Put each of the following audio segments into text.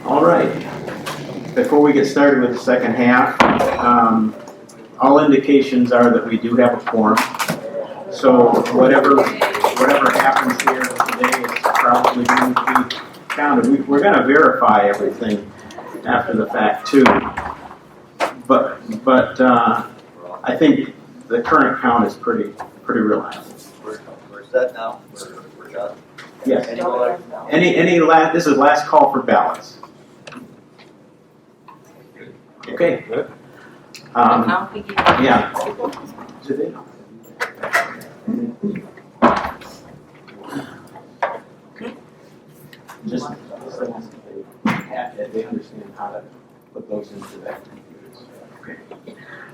All right. Before we get started with the second half, all indications are that we do have a quorum. So whatever happens here today is probably going to be counted. We're going to verify everything after the fact too. But I think the current count is pretty reliable. We're set now. We're done. Yes. Any This is last call for ballots. Okay. Good. Yeah. Do they know? Just they understand how to put those into that computers. Okay.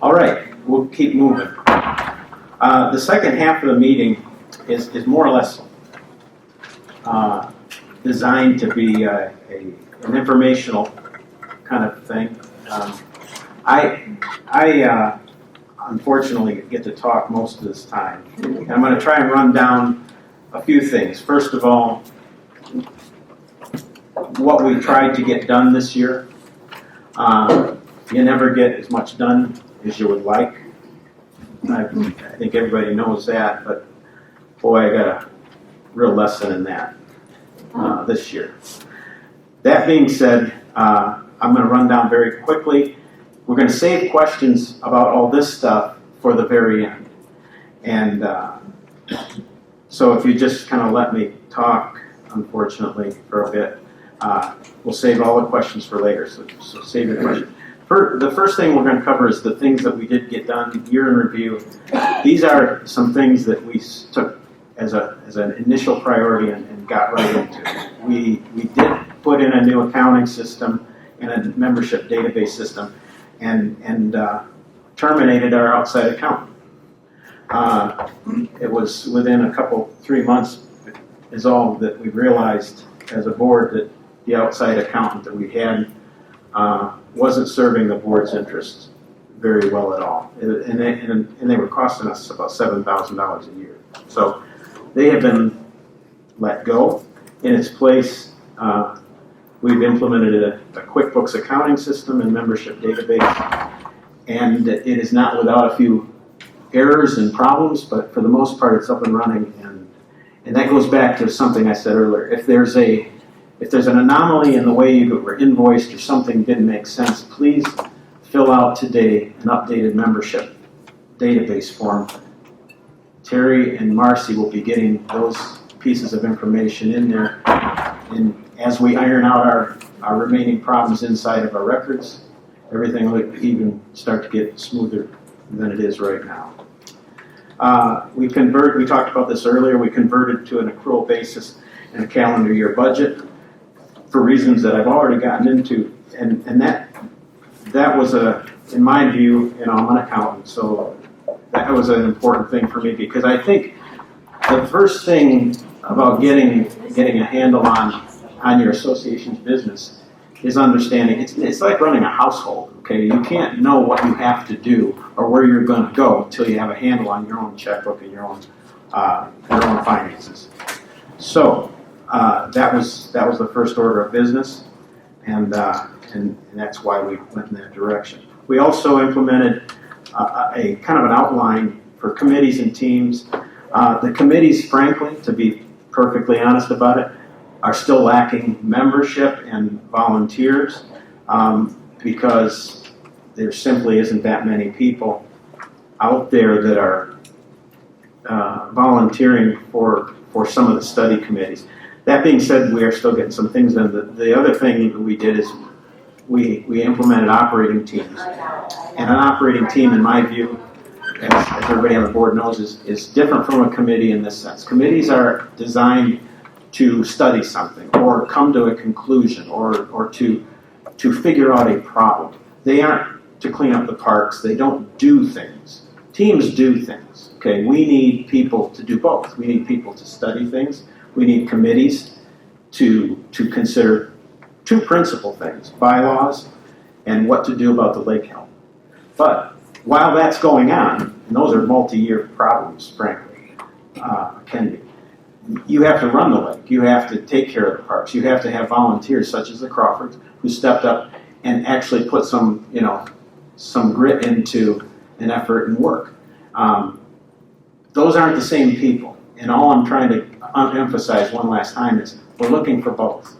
All right. We'll keep moving. The second half of the meeting is more or less designed to be an informational kind of thing. I unfortunately get to talk most of this time. And I'm going to try and run down a few things. First of all, what we tried to get done this year. You never get as much done as you would like. I think everybody knows that, but boy, I got a real lesson in that this year. That being said, I'm going to run down very quickly. We're going to save questions about all this stuff for the very end. And so if you just kind of let me talk, unfortunately, for a bit, we'll save all the questions for later. So save your question. The first thing we're going to cover is the things that we did get done, year in review. These are some things that we took as an initial priority and got right into. We did put in a new accounting system and a membership database system, and terminated our outside accountant. It was within 3 months is all that we realized as a board that the outside accountant that we had wasn't serving the board's interests very well at all. And they were costing us about $7,000 a year. So they have been let go. In its place, we've implemented a QuickBooks accounting system and membership database. And it is not without a few errors and problems, but for the most part it's up and running. And that goes back to something I said earlier. If there's an anomaly in the way you were invoiced or something didn't make sense, please fill out today an updated membership database form. Terry and Marcy will be getting those pieces of information in there. And as we iron out our remaining problems inside of our records, everything will even start to get smoother than it is right now. We talked about this earlier, we converted to an accrual basis and a calendar year budget for reasons that I've already gotten into, and that was in my view, I'm an accountant, so that was an important thing for me, because I think the first thing about getting a handle on your association's business is understanding it's like running a household. Okay, you can't know what you have to do or where you're going to go until you have a handle on your own checkbook and your own finances. So that was the first order of business, and that's why we went in that direction. We also implemented a kind of an outline for committees and teams. The committees, frankly, to be perfectly honest about it, are still lacking membership and volunteers because there simply isn't that many people out there that are volunteering for some of the study committees. That being said, we are still getting some things done. The other thing that we did is we implemented operating teams. And an operating team, in my view, as everybody on the board knows, is different from a committee in this sense. Committees are designed to study something or come to a conclusion or to figure out a problem. They aren't to clean up the parks. They don't do things. Teams do things. Okay, we need people to do both. We need people to study things. We need committees to consider two principal things: bylaws and what to do about the lake health. But while that's going on, and those are multi-year problems, frankly, can be, you have to run the lake. You have to take care of the parks. You have to have volunteers such as the Crawfords who stepped up and actually put some grit into an effort and work. Those aren't the same people. And all I'm trying to emphasize one last time is we're looking for both.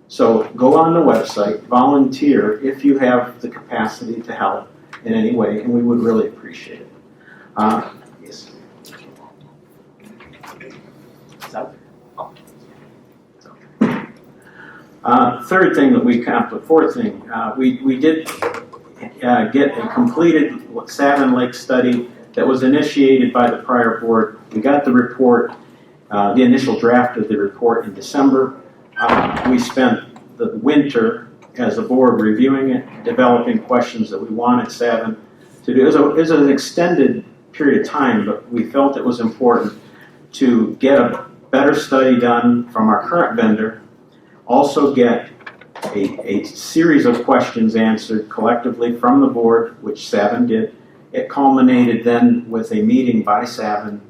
So go on the website, volunteer if you have the capacity to help in any way, and we would really appreciate it. Yes. Third thing that we accomplished, fourth thing, we did get a completed Savin Lake study that was initiated by the prior board. We got the report, the initial draft of the report in December. We spent the winter as a board reviewing it, developing questions that we wanted Savin to do. It was an extended period of time, but we felt it was important to get a better study done from our current vendor, also get a series of questions answered collectively from the board, which Savin did. It culminated then with a meeting by Savin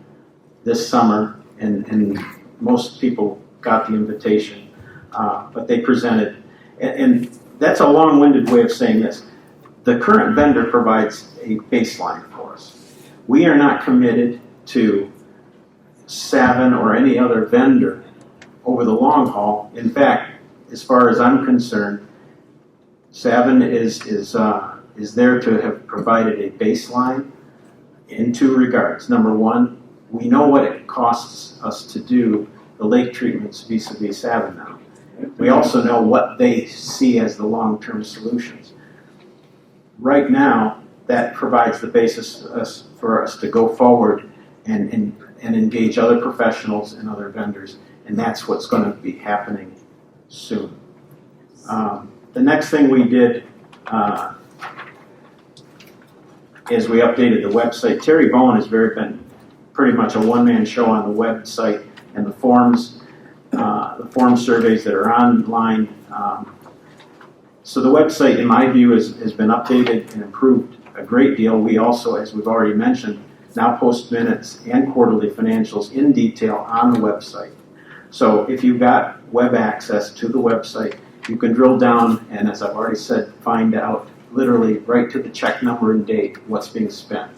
this summer, and most people got the invitation, but they presented. And that's a long-winded way of saying this. The current vendor provides a baseline for us. We are not committed to Savin or any other vendor over the long haul. In fact, as far as I'm concerned, Savin is there to have provided a baseline in two regards. Number one, we know what it costs us to do the lake treatments vis-a-vis Savin now. We also know what they see as the long-term solutions. Right now, that provides the basis for us to go forward and engage other professionals and other vendors, and that's what's going to be happening soon. The next thing we did is we updated the website. Terry Bowen has been pretty much a one-man show on the website and the forms surveys that are online. So the website, in my view, has been updated and improved a great deal. We also, as we've already mentioned, now post minutes and quarterly financials in detail on the website. So if you've got web access to the website, you can drill down and, as I've already said, find out literally right to the check number and date what's being spent.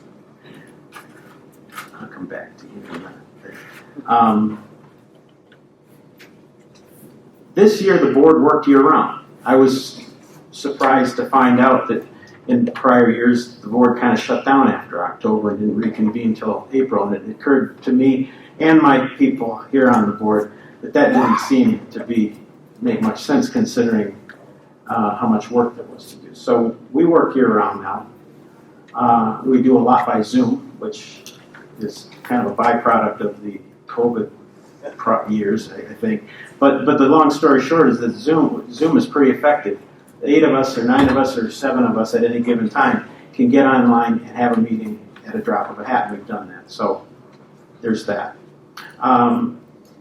I'll come back to you in a minute. This year the board worked year-round. I was surprised to find out that in prior years the board kind of shut down after October and didn't reconvene until April, and it occurred to me and my people here on the board that didn't seem to make much sense considering how much work there was to do. So we work year-round now. We do a lot by Zoom, which is kind of a byproduct of the COVID years, I think. But the long story short is that Zoom is pretty effective. 8 of us or 9 of us or 7 of us at any given time can get online and have a meeting at a drop of a hat, and we've done that. So there's that.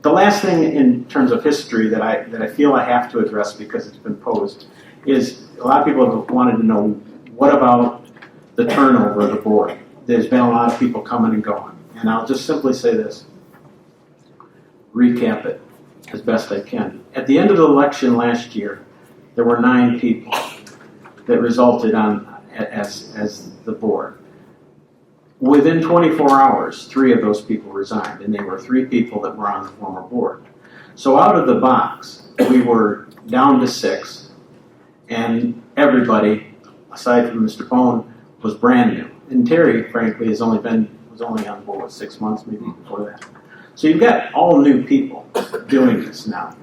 The last thing in terms of history that I feel I have to address because it's been posed is a lot of people have wanted to know, what about the turnover of the board? There's been a lot of people coming and going. And I'll just simply say this, recap it as best I can. At the end of the election last year, there were 9 people that resulted as the board. Within 24 hours, 3 of those people resigned, and they were 3 people that were on the former board. So out of the box, we were down to 6, and everybody, aside from Mr. Bowen, was brand new. And Terry, frankly, was only on board with 6 months, maybe before that. So you've got all new people doing this now.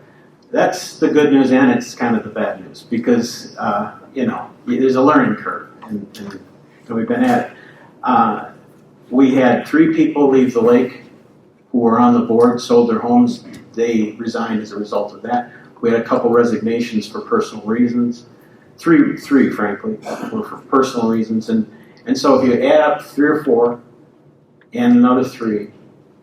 That's the good news, and it's kind of the bad news because there's a learning curve, and we've been at it. We had 3 people leave the lake who were on the board, sold their homes. They resigned as a result of that. We had a couple resignations for personal reasons. Three, frankly, were for personal reasons. And so if you add up 3 or 4 and another 3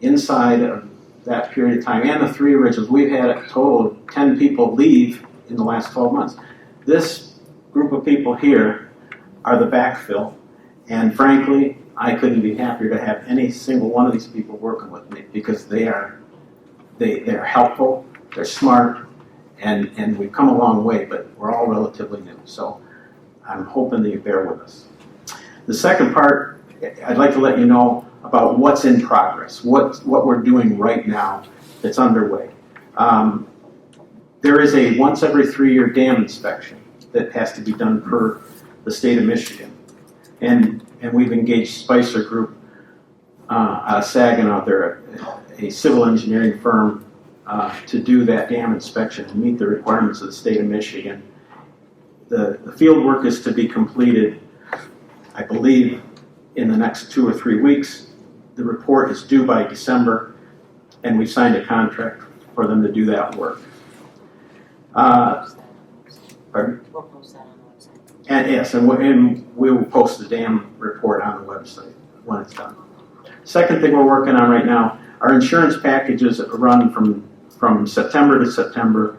inside of that period of time, and the 3 originals, we've had a total of 10 people leave in the last 12 months. This group of people here are the backfill, and frankly, I couldn't be happier to have any single one of these people working with me because they are they're helpful, they're smart, and we've come a long way, but we're all relatively new. So I'm hoping that you bear with us. The second part, I'd like to let you know about what's in progress, what we're doing right now that's underway. There is a once every 3-year dam inspection that has to be done per the state of Michigan. And we've engaged Spicer Group out of Saginaw. They're a civil engineering firm to do that dam inspection and meet the requirements of the state of Michigan. The field work is to be completed, I believe, in the next 2 or 3 weeks. The report is due by December, and we've signed a contract for them to do that work. Pardon? We'll post that on the website. And yes, and we will post the dam report on the website when it's done. Second thing we're working on right now, our insurance packages run from September to September.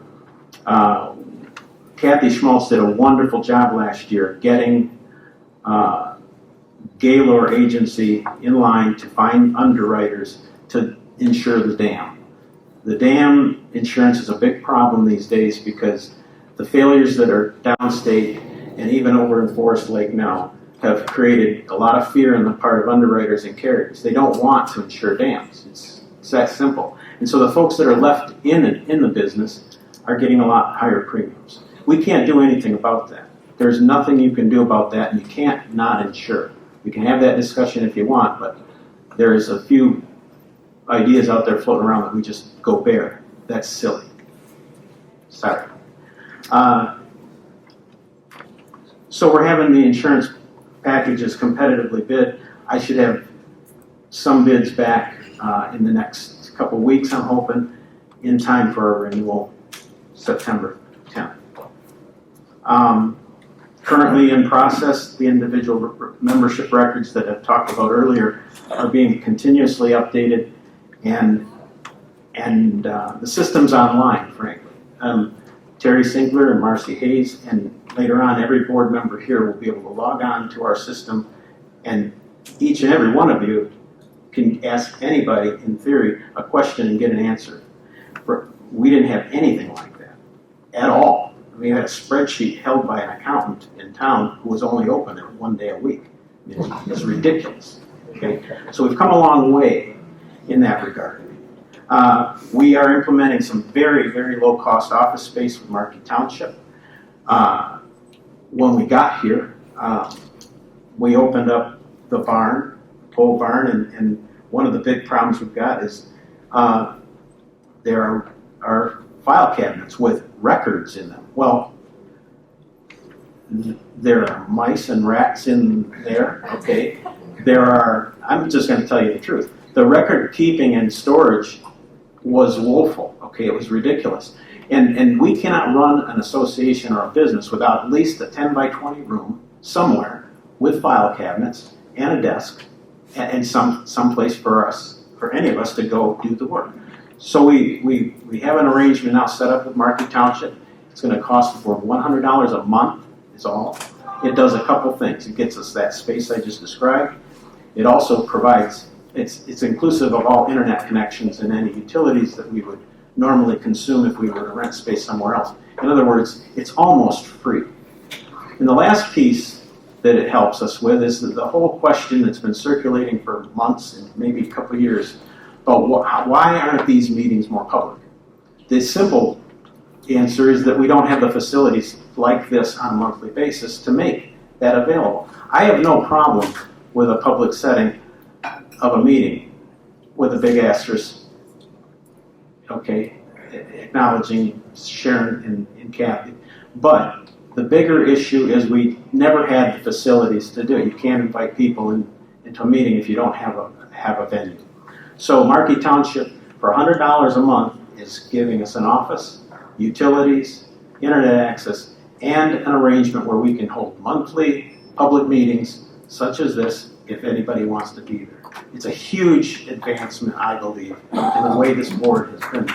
Kathy Schmaltz did a wonderful job last year getting Gaylor Agency in line to find underwriters to insure the dam. The dam insurance is a big problem these days because the failures that are downstate and even over in Forest Lake now have created a lot of fear on the part of underwriters and carriers. They don't want to insure dams. It's that simple. And so the folks that are left in the business are getting a lot higher premiums. We can't do anything about that. There's nothing you can do about that, and you can't not insure. We can have that discussion if you want, but there's a few ideas out there floating around that we just go bare. That's silly. Sorry. So we're having the insurance packages competitively bid. I should have some bids back in the next couple weeks, I'm hoping, in time for a renewal September 10th. Currently in process, the individual membership records that I've talked about earlier are being continuously updated, and the system's online, frankly. Terry Sinkler and Marcy Hayes, and later on every board member here will be able to log on to our system, and each and every one of you can ask anybody, in theory, a question and get an answer. We didn't have anything like that at all. We had a spreadsheet held by an accountant in town who was only open there 1 day a week. It's ridiculous. Okay? So we've come a long way in that regard. We are implementing some very, very low-cost office space with Markey Township. When we got here, we opened up the barn, pole barn, and one of the big problems we've got is there are file cabinets with records in them. Well, there are mice and rats in there, okay? I'm just going to tell you the truth. The record keeping and storage was woeful, okay? It was ridiculous. And we cannot run an association or a business without at least a 10 by 20 room somewhere with file cabinets and a desk and some place for any of us to go do the work. So we have an arrangement now set up with Markey Township. It's going to cost for $100 a month is all. It does a couple things. It gets us that space I just described. It also provides, it's inclusive of all internet connections and any utilities that we would normally consume if we were to rent space somewhere else. In other words, it's almost free. And the last piece that it helps us with is the whole question that's been circulating for months and maybe a couple of years about why aren't these meetings more public? The simple answer is that we don't have the facilities like this on a monthly basis to make that available. I have no problem with a public setting of a meeting with a big asterisk, okay, acknowledging Sharon and Kathy. But the bigger issue is we never had the facilities to do it. You can't invite people into a meeting if you don't have a venue. So Markey Township, for $100 a month, is giving us an office, utilities, internet access, and an arrangement where we can hold monthly public meetings such as this if anybody wants to be there. It's a huge advancement, I believe, in the way this board has been.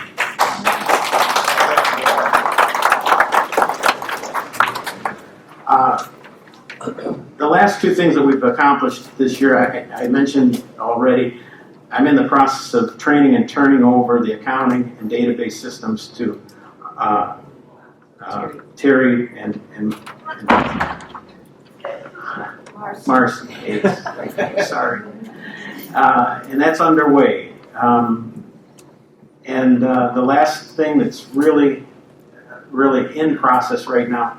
The last two things that we've accomplished this year, I mentioned already, I'm in the process of training and turning over the accounting and database systems to Terry and Marcy. Sorry. And that's underway. The last thing that's really in process right now,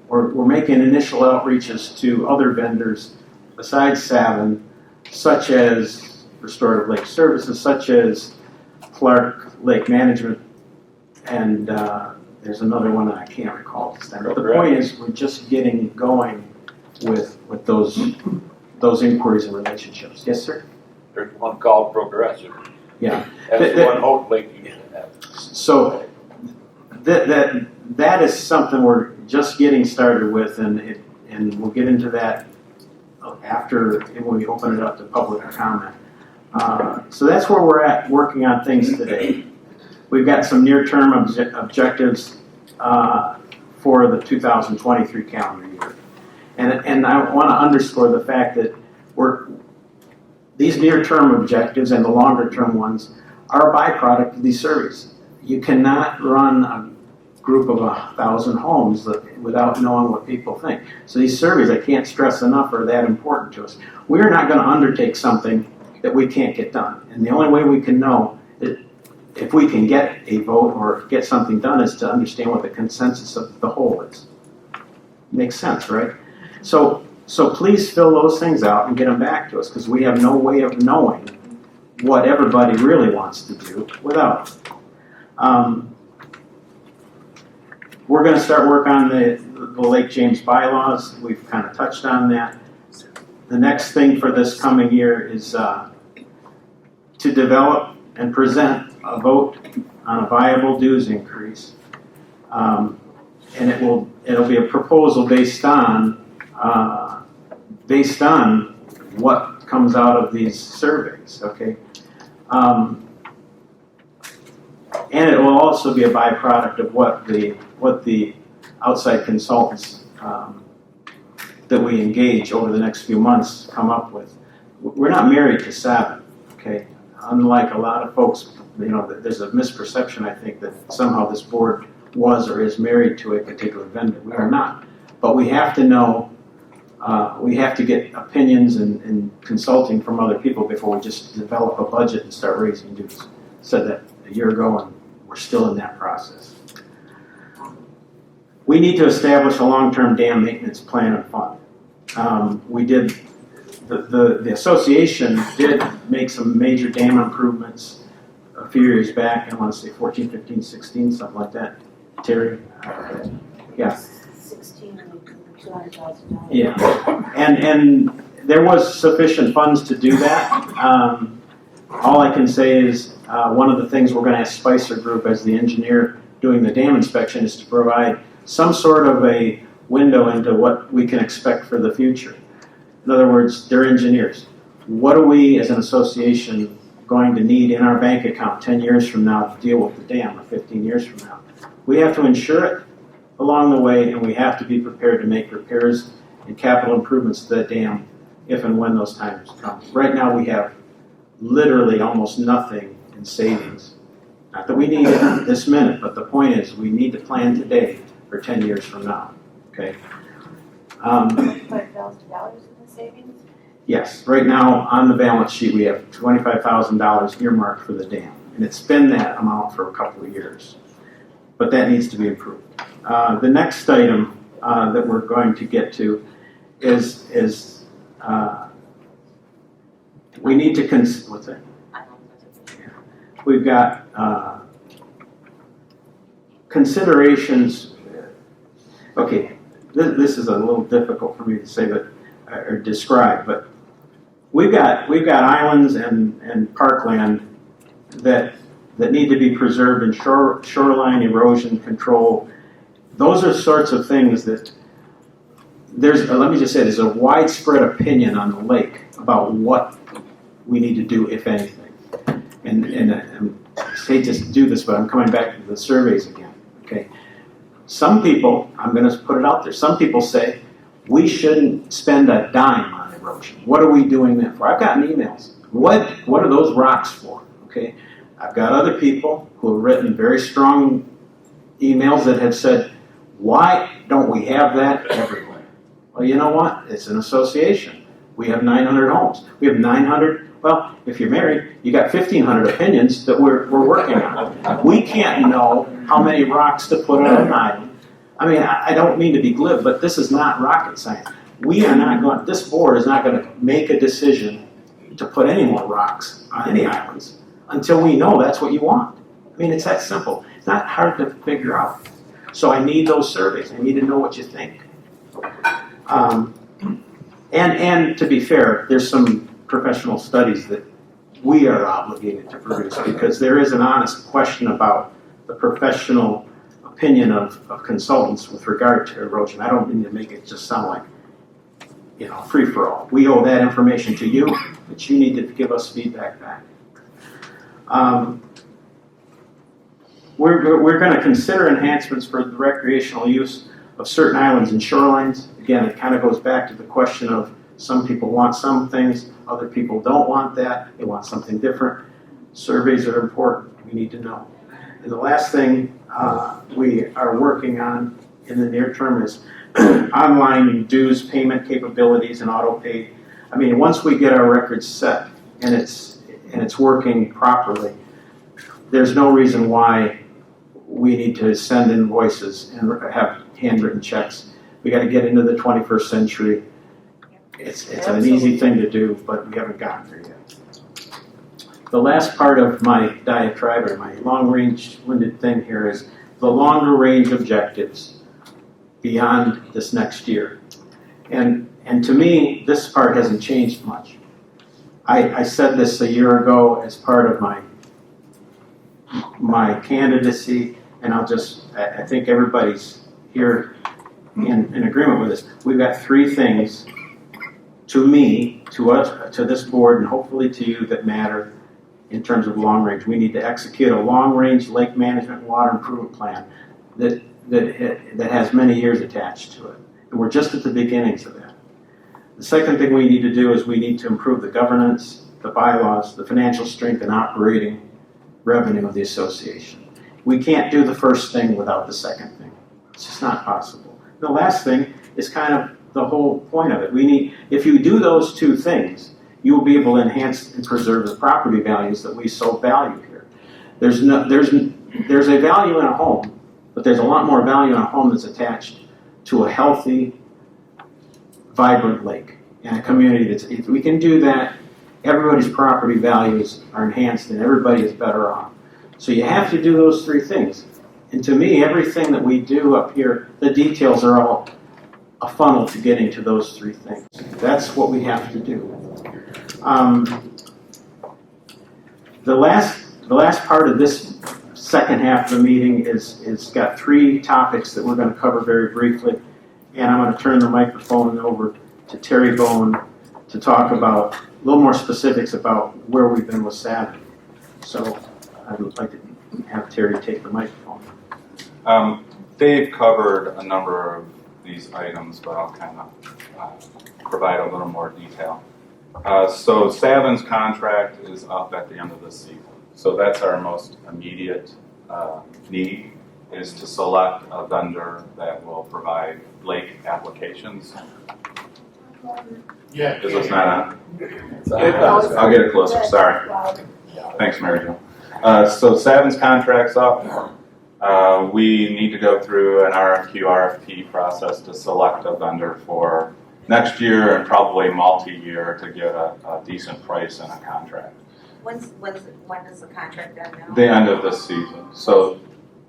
we're making initial outreaches to other vendors besides Savin, such as Restorative Lake Services, such as Clark Lake Management, and there's another one that I can't recall this time. But the point is, we're just getting going with those inquiries and relationships. Yes, sir? There's one called Progressive. Yeah. That's the one hopefully you can have. So that is something we're just getting started with, and we'll get into that after when we open it up to public comment. So that's where we're at working on things today. We've got some near-term objectives for the 2023 calendar year. And I want to underscore the fact that these near-term objectives and the longer-term ones are a byproduct of these surveys. You cannot run a group of 1,000 homes without knowing what people think. So these surveys, I can't stress enough, are that important to us. We're not going to undertake something that we can't get done. And the only way we can know that if we can get a vote or get something done is to understand what the consensus of the whole is. Makes sense, right? So please fill those things out and get them back to us, because we have no way of knowing what everybody really wants to do without it. We're going to start work on the Lake James bylaws. We've kind of touched on that. The next thing for this coming year is to develop and present a vote on a viable dues increase, and it'll be a proposal based on what comes out of these surveys. Okay. And it will also be a byproduct of what the outside consultants that we engage over the next few months come up with. We're not married to Savin, okay? Unlike a lot of folks, there's a misperception, I think, that somehow this board was or is married to a particular vendor. We are not. But we have to know, we have to get opinions and consulting from other people before we just develop a budget and start raising dues. Said that a year ago, and we're still in that process. We need to establish a long-term dam maintenance plan and fund. We did, the association did make some major dam improvements a few years back. I want to say 14, 15, 16, something like that. Terry? Yeah. 16, $200,000. Yeah. And there was sufficient funds to do that. All I can say is one of the things we're going to ask Spicer Group as the engineer doing the dam inspection is to provide some sort of a window into what we can expect for the future. In other words, they're engineers. What are we as an association going to need in our bank account 10 years from now to deal with the dam, or 15 years from now? We have to insure it along the way, and we have to be prepared to make repairs and capital improvements to that dam if and when those times come. Right now we have literally almost nothing in savings. Not that we need it this minute, but the point is we need to plan today for 10 years from now. Okay. $5,000 in the savings? Yes. Right now on the balance sheet we have $25,000 earmarked for the dam, and it's been that amount for a couple of years. But that needs to be improved. The next item that we're going to get to is we need to what's that? We've got considerations. Okay, this is a little difficult for me to say, but or describe. But we've got islands and parkland that need to be preserved, and shoreline erosion control. Those are sorts of things that let me just say, there's a widespread opinion on the lake about what we need to do, if anything. And I hate to do this, but I'm coming back to the surveys again. Okay. Some people, I'm going to put it out there, some people say we shouldn't spend a dime on erosion. What are we doing that for? I've gotten emails. What are those rocks for? Okay, I've got other people who have written very strong emails that have said, why don't we have that everywhere? Well, you know what? It's an association. We have 900 homes. We have 900, well, if you're married, you got 1,500 opinions that we're working on. We can't know how many rocks to put on an island. I mean, I don't mean to be glib, but this is not rocket science. This board is not going to make a decision to put any more rocks on any islands until we know that's what you want. I mean, it's that simple. It's not hard to figure out. So I need those surveys. I need to know what you think. And to be fair, there's some professional studies that we are obligated to produce because there is an honest question about the professional opinion of consultants with regard to erosion. I don't mean to make it just sound like, free-for-all. We owe that information to you, but you need to give us feedback back. We're going to consider enhancements for the recreational use of certain islands and shorelines. Again, it kind of goes back to the question of some people want some things, other people don't want that, they want something different. Surveys are important, we need to know. And the last thing we are working on in the near term is online dues payment capabilities and auto pay. I mean, once we get our records set and it's working properly, there's no reason why we need to send invoices and have handwritten checks. We got to get into the 21st century. It's an easy thing to do, but we haven't gotten there yet. The last part of my diatribe, or my long-range winded thing here, is the longer-range objectives beyond this next year. And to me, this part hasn't changed much. I said this a year ago as part of my candidacy, and I think everybody's here in agreement with this. We've got three things to me, to us, to this board, and hopefully to you that matter in terms of long range. We need to execute a long-range lake management and water improvement plan that has many years attached to it. And we're just at the beginnings of that. The second thing we need to do is we need to improve the governance, the bylaws, the financial strength, and operating revenue of the association. We can't do the first thing without the second thing. It's just not possible. The last thing is kind of the whole point of it. If you do those two things, you will be able to enhance and preserve the property values that we so value here. There's a value in a home, but there's a lot more value in a home that's attached to a healthy, vibrant lake and a community if we can do that, everybody's property values are enhanced and everybody is better off. So you have to do those three things. And to me, everything that we do up here, the details are all a funnel to getting to those three things. That's what we have to do. The last part of this second half of the meeting is got three topics that we're going to cover very briefly, and I'm going to turn the microphone over to Terry Bone to talk about a little more specifics about where we've been with Savin. So I'd like to have Terry take the microphone. Dave covered a number of these items, but I'll kind of provide a little more detail. So Savin's contract is up at the end of this season. So that's our most immediate need, is to select a vendor that will provide lake applications. Yeah. Is this not on? I'll get it closer, sorry. Thanks, Mary Jo. So Savin's contract's up. We need to go through an RFQ, RFP process to select a vendor for next year and probably multi-year to get a decent price and a contract. When does the contract end now? The end of this season. So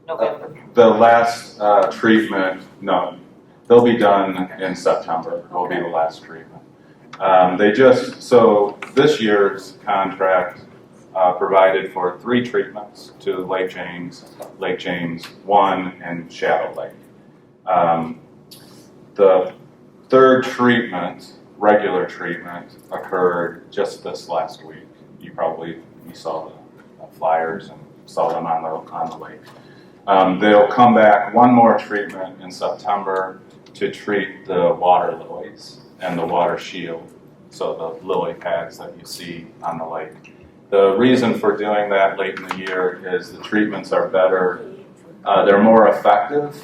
November. the last treatment, no, they'll be done in September. Will be the last treatment. So this year's contract provided for 3 treatments to Lake James 1, and Shadow Lake. The third treatment, regular treatment, occurred just this last week. You saw the flyers and saw them on the lake. They'll come back one more treatment in September to treat the water lilies and the water shield so the lily pads that you see on the lake. The reason for doing that late in the year is the treatments are better, they're more effective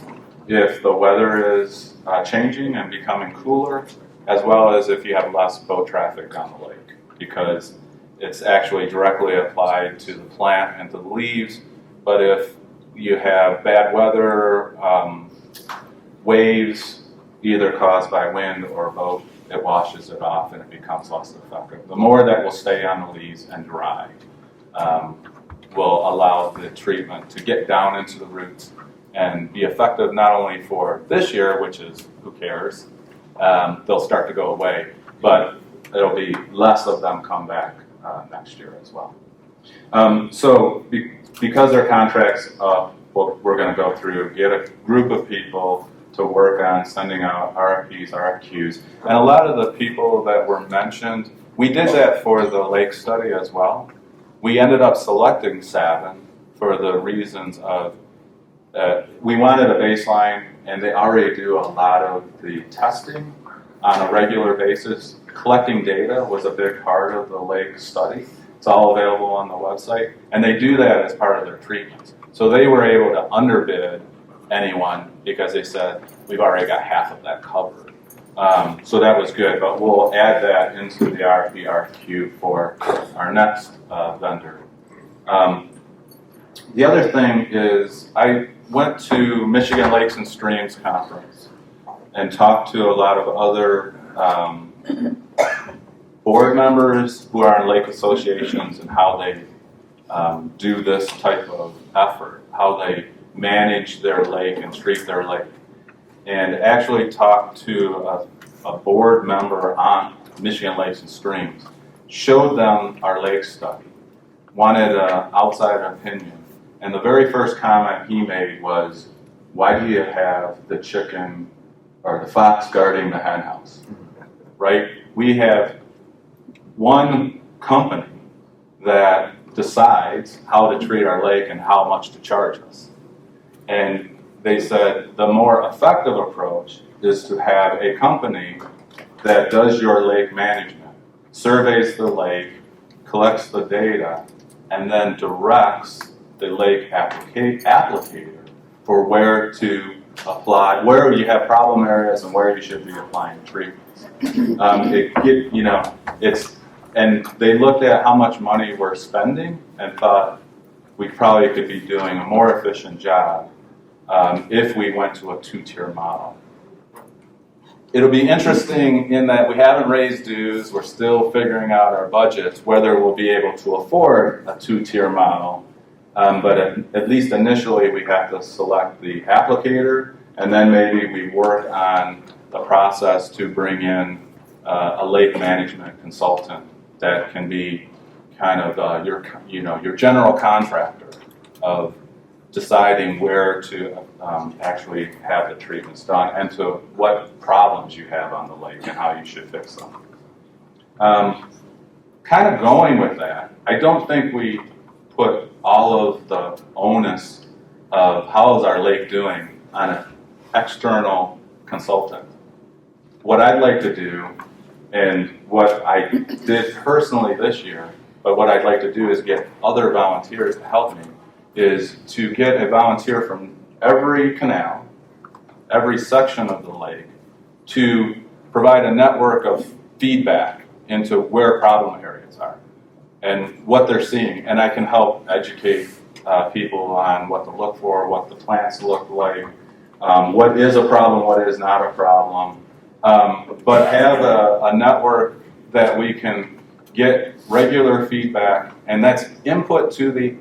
if the weather is changing and becoming cooler, as well as if you have less boat traffic on the lake, because it's actually directly applied to the plant and to the leaves. But if you have bad weather, waves, either caused by wind or boat, it washes it off and it becomes less effective. The more that will stay on the leaves and dry will allow the treatment to get down into the roots and be effective not only for this year, which is who cares, they'll start to go away, but it'll be less of them come back next year as well. Because their contract's up, we're going to go through, get a group of people to work on sending out RFPs, RFQs. And a lot of the people that were mentioned, we did that for the lake study as well. We ended up selecting Savin for the reasons of we wanted a baseline, and they already do a lot of the testing on a regular basis. Collecting data was a big part of the lake study. It's all available on the website, and they do that as part of their treatments. So they were able to underbid anyone because they said, we've already got half of that covered. So that was good, but we'll add that into the RFP, RFQ for our next vendor. The other thing is I went to Michigan Lakes and Streams Conference and talked to a lot of other board members who are in lake associations and how they do this type of effort, how they manage their lake and treat their lake. And actually talked to a board member on Michigan Lakes and Streams, showed them our lake study, wanted an outside opinion. And the very first comment he made was, why do you have the chicken or the fox guarding the hen house? Right? We have one company that decides how to treat our lake and how much to charge us. And they said the more effective approach is to have a company that does your lake management, surveys the lake, collects the data, and then directs the lake applicator for where to apply, where you have problem areas and where you should be applying treatments. And they looked at how much money we're spending and thought we probably could be doing a more efficient job if we went to a two-tier model. It'll be interesting in that we haven't raised dues, we're still figuring out our budgets, whether we'll be able to afford a two-tier model. But at least initially we have to select the applicator, and then maybe we work on the process to bring in a lake management consultant that can be kind of your general contractor of deciding where to actually have the treatments done and to what problems you have on the lake and how you should fix them. Kind of going with that, I don't think we put all of the onus of how is our lake doing on an external consultant. What I'd like to do, and what I did personally this year, but what I'd like to do is get other volunteers to help me, is to get a volunteer from every canal, every section of the lake, to provide a network of feedback into where problem areas are and what they're seeing. And I can help educate people on what to look for, what the plants look like, what is a problem, what is not a problem. But have a network that we can get regular feedback, and that's input to the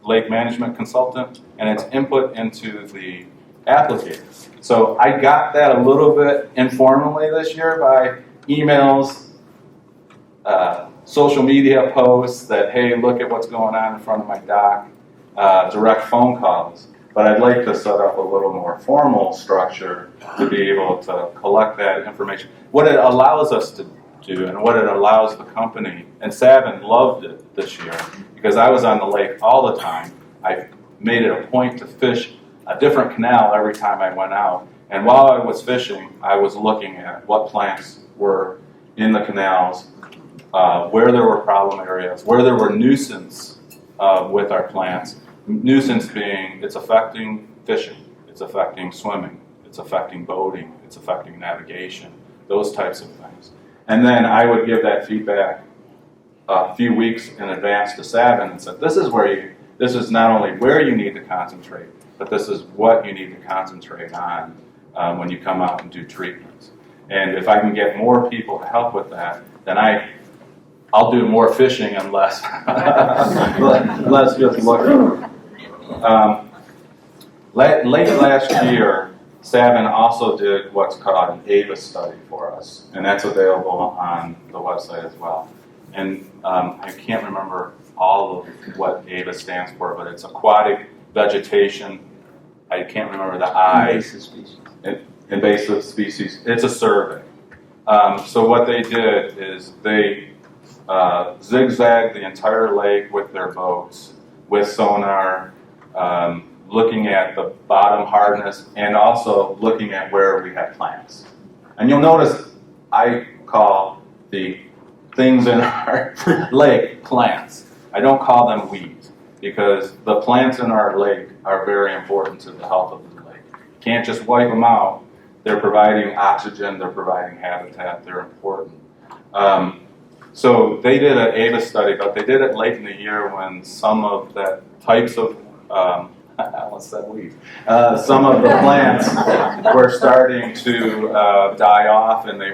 lake management consultant, and it's input into the applicator. So I got that a little bit informally this year by emails, social media posts that, hey, look at what's going on in front of my dock, direct phone calls. But I'd like to set up a little more formal structure to be able to collect that information. What it allows us to do and what it allows the company, and Savin loved it this year because I was on the lake all the time. I made it a point to fish a different canal every time I went out. And while I was fishing, I was looking at what plants were in the canals, where there were problem areas, where there were nuisance with our plants. Nuisance being it's affecting fishing, it's affecting swimming, it's affecting boating, it's affecting navigation, those types of things. And then I would give that feedback a few weeks in advance to Savin and said, this is not only where you need to concentrate, but this is what you need to concentrate on when you come out and do treatments. And if I can get more people to help with that, then I'll do more fishing and less less just looking. Late last year, Savin also did what's called an Ava Study for us, and that's available on the website as well. And I can't remember all of what Ava stands for, but it's aquatic vegetation. I can't remember the I. Invasive species. It's a survey. So what they did is they zigzagged the entire lake with their boats, with sonar, looking at the bottom hardness, and also looking at where we had plants. And you'll notice I call the things in our lake plants. I don't call them weeds, because the plants in our lake are very important to the health of the lake. You can't just wipe them out. They're providing oxygen, they're providing habitat, they're important. So they did an Ava study, but they did it late in the year when some of the types of, I almost said weeds, some of the plants were starting to die off, and they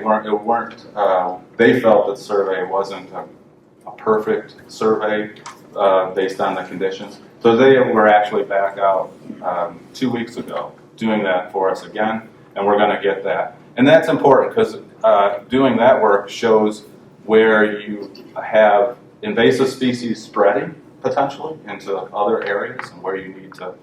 felt that the survey wasn't a perfect survey based on the conditions. So they were actually back out 2 weeks ago doing that for us again, and we're going to get that. And that's important because doing that work shows where you have invasive species spreading potentially into other areas and where you need to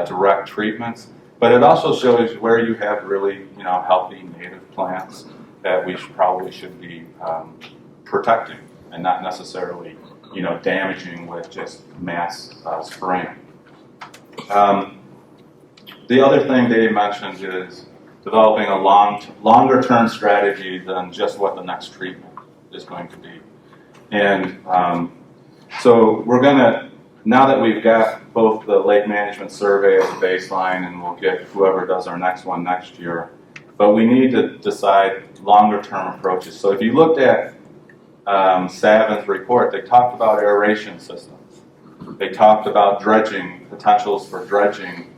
direct treatments. But it also shows where you have really, healthy native plants that we probably should be protecting and not necessarily, damaging with just mass spraying. The other thing Dave mentioned is developing a longer-term strategy than just what the next treatment is going to be. And so we're going to, now that we've got both the lake management survey as a baseline, and we'll get whoever does our next one next year, but we need to decide longer-term approaches. So if you looked at Savin's report, they talked about aeration systems. They talked about dredging, potentials for dredging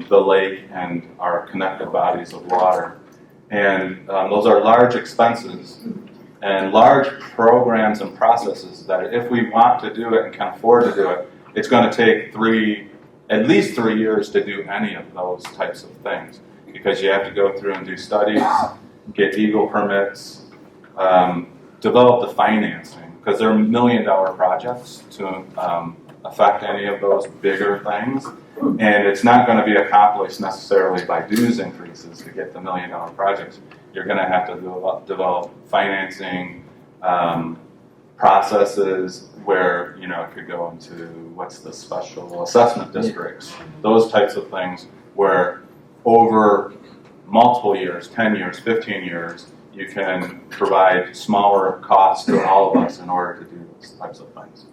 the lake and our connected bodies of water. And those are large expenses and large programs and processes that if we want to do it and can afford to do it, it's going to take at least 3 years to do any of those types of things, because you have to go through and do studies, get Eagle permits, develop the financing, because they're $1 million projects to affect any of those bigger things. And it's not going to be accomplished necessarily by dues increases to get the $1 million projects. You're going to have to develop financing processes where, it could go into what's the special assessment districts, those types of things where over multiple years, 10 years, 15 years, you can provide smaller costs to all of us in order to do those types of things.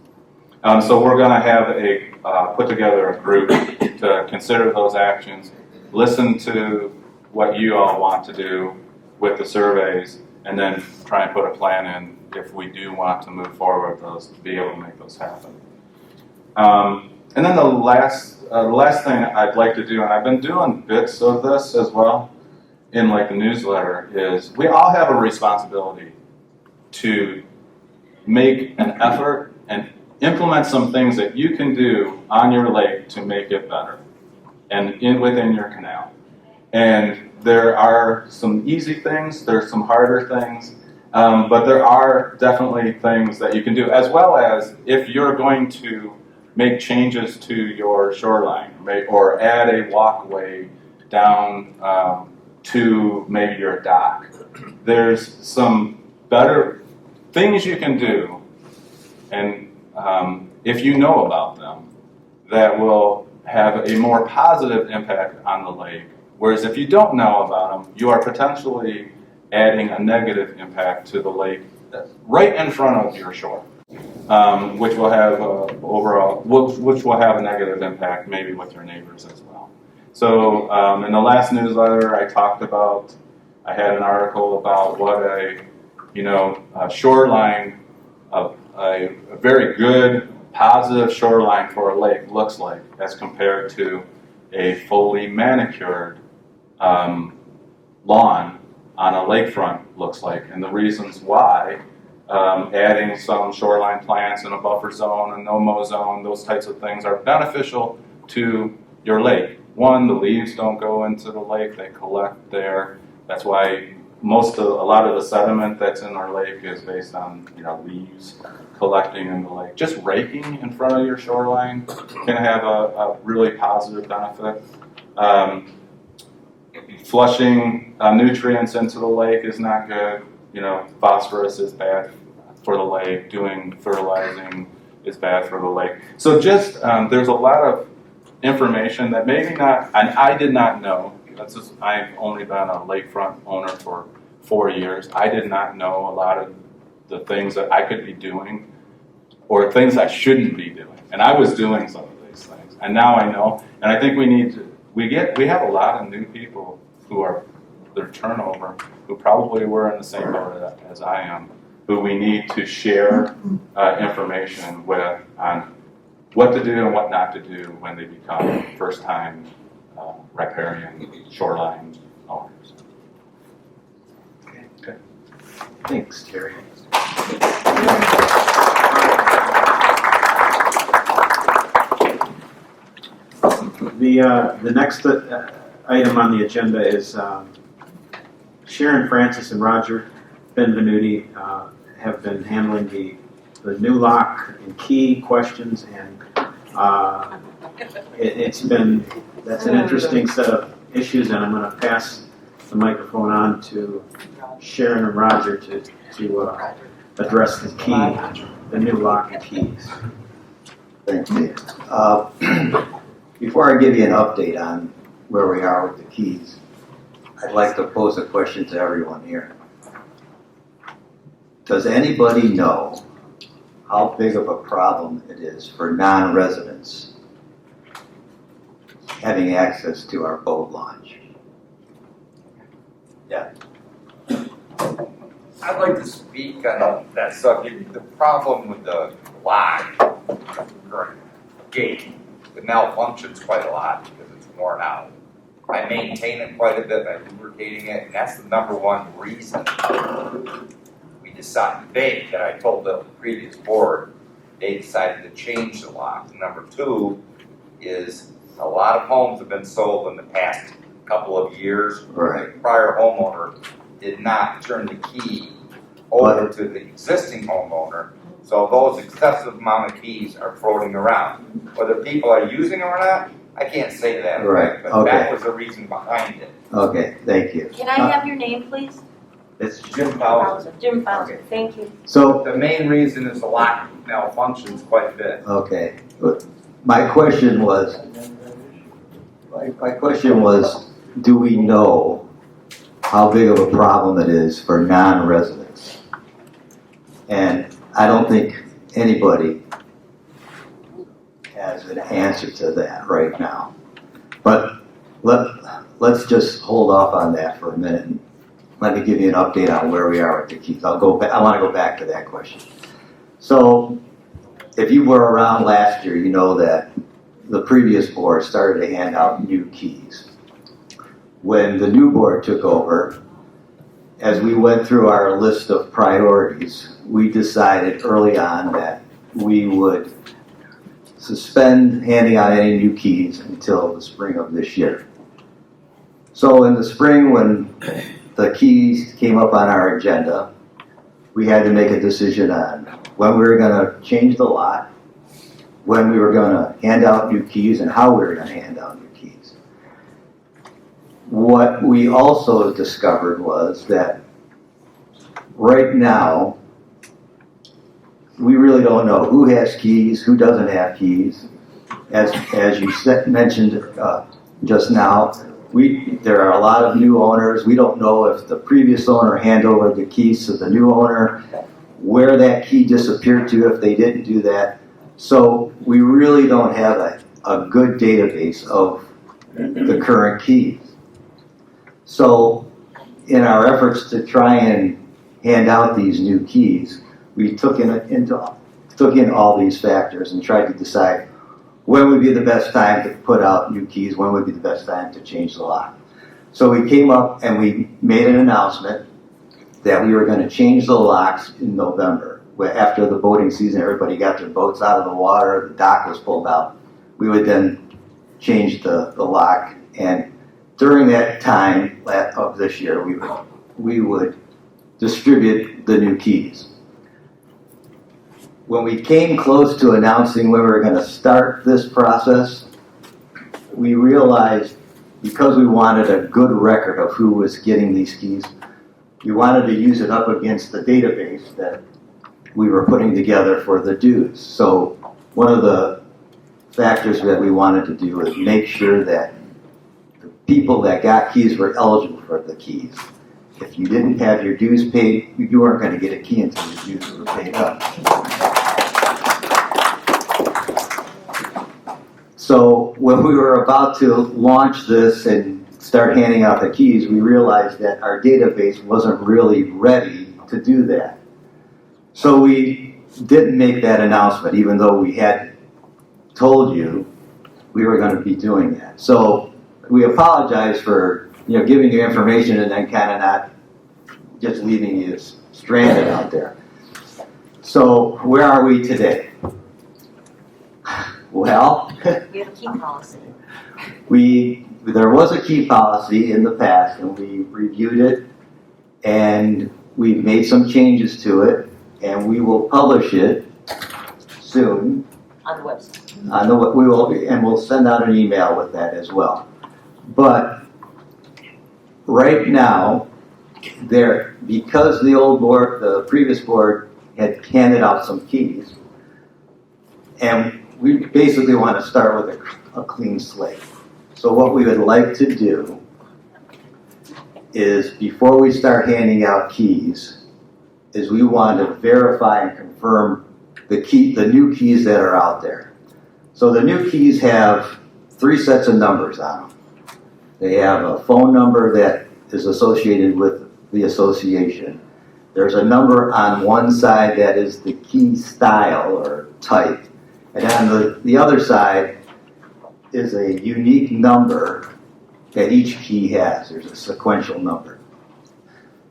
So we're going to have put together a group to consider those actions, listen to what you all want to do with the surveys, and then try and put a plan in if we do want to move forward with those, to be able to make those happen. And then the last thing I'd like to do, and I've been doing bits of this as well in the newsletter, is we all have a responsibility to make an effort and implement some things that you can do on your lake to make it better and within your canal. And there are some easy things, there's some harder things, but there are definitely things that you can do, as well as if you're going to make changes to your shoreline, or add a walkway down to maybe your dock. There's some better things you can do, and if you know about them, that will have a more positive impact on the lake. Whereas if you don't know about them, you are potentially adding a negative impact to the lake right in front of your shore, which will have which will have a negative impact maybe with your neighbors as well. So in the last newsletter, I had an article about what a shoreline, a very good positive shoreline for a lake looks like as compared to a fully manicured lawn on a lakefront looks like, and the reasons why adding some shoreline plants in a buffer zone, a no-mow zone, those types of things are beneficial to your lake. One, the leaves don't go into the lake, they collect there. That's why a lot of the sediment that's in our lake is based on leaves collecting in the lake. Just raking in front of your shoreline can have a really positive benefit. Flushing nutrients into the lake is not good. Phosphorus is bad for the lake. Doing fertilizing is bad for the lake. So just there's a lot of information that maybe not, and I did not know. I've only been a lakefront owner for 4 years. I did not know a lot of the things that I could be doing or things I shouldn't be doing. And I was doing some of these things. And now I know. And I think we have a lot of new people who are their turnover, who probably were in the same boat as I am, who we need to share information with on what to do and what not to do when they become first-time riparian shoreline owners. Okay. Thanks, Terry. The next item on the agenda is Sharon Francis and Roger Benvenuti have been handling the new lock and key questions, and that's an interesting set of issues, and I'm going to pass the microphone on to Sharon and Roger to address the new lock and keys. Thank you. Before I give you an update on where we are with the keys, I'd like to pose a question to everyone here. Does anybody know how big of a problem it is for non-residents having access to our boat launch? Yeah. I'd like to speak on that subject. The problem with the lock or gate, it malfunctions quite a lot because it's worn out. I maintain it quite a bit by lubricating it, and that's the number one reason we decided that I told the previous board they decided to change the lock. Number two is a lot of homes have been sold in the past couple of years. Right. The prior homeowner did not turn the key over to the existing homeowner, so those excessive amount of keys are floating around. Whether people are using them or not, I can't say that. Right. But Okay. that was the reason behind it. Okay, thank you. Can I have your name, please? It's Jim Fowler. Jim Fowler, thank you. so, The main reason is the lock malfunctions quite a bit. okay. My question was, do we know how big of a problem it is for non-residents? And I don't think anybody has an answer to that right now. But let's just hold off on that for a minute. Let me give you an update on where we are with the keys. I want to go back to that question. So, if you were around last year, you know that the previous board started to hand out new keys. When the new board took over, as we went through our list of priorities, we decided early on that we would suspend handing out any new keys until the spring of this year. So in the spring, when the keys came up on our agenda, we had to make a decision on when we were going to change the lot, when we were going to hand out new keys, and how we were going to hand out new keys. What we also discovered was that right now, we really don't know who has keys, who doesn't have keys. As you mentioned just now, there are a lot of new owners. We don't know if the previous owner handed over the keys to the new owner, where that key disappeared to if they didn't do that. So we really don't have a good database of the current keys. So in our efforts to try and hand out these new keys, we took in all these factors and tried to decide when would be the best time to put out new keys, when would be the best time to change the lock. So we came up and we made an announcement that we were going to change the locks in November. After the boating season, everybody got their boats out of the water, the dock was pulled out. We would then change the lock, and during that time of this year, we would distribute the new keys. When we came close to announcing when we were going to start this process, we realized, because we wanted a good record of who was getting these keys, we wanted to use it up against the database that we were putting together for the dues. So one of the factors that we wanted to do was make sure that the people that got keys were eligible for the keys. If you didn't have your dues paid, you weren't going to get a key until your dues were paid up. So when we were about to launch this and start handing out the keys, we realized that our database wasn't really ready to do that. So we didn't make that announcement, even though we had told you we were going to be doing that. So we apologize for giving you information and then kind of not just leaving you stranded out there. So where are we today? Well, We have a key policy. there was a key policy in the past, and we reviewed it, and we made some changes to it, and we will publish it soon. On the website. We'll send out an email with that as well. But right now, because the previous board had handed out some keys, and we basically want to start with a clean slate. So what we would like to do is, before we start handing out keys, is we want to verify and confirm the new keys that are out there. So the new keys have 3 sets of numbers on them. They have a phone number that is associated with the association. There's a number on one side that is the key style or type. And on the other side is a unique number that each key has. There's a sequential number.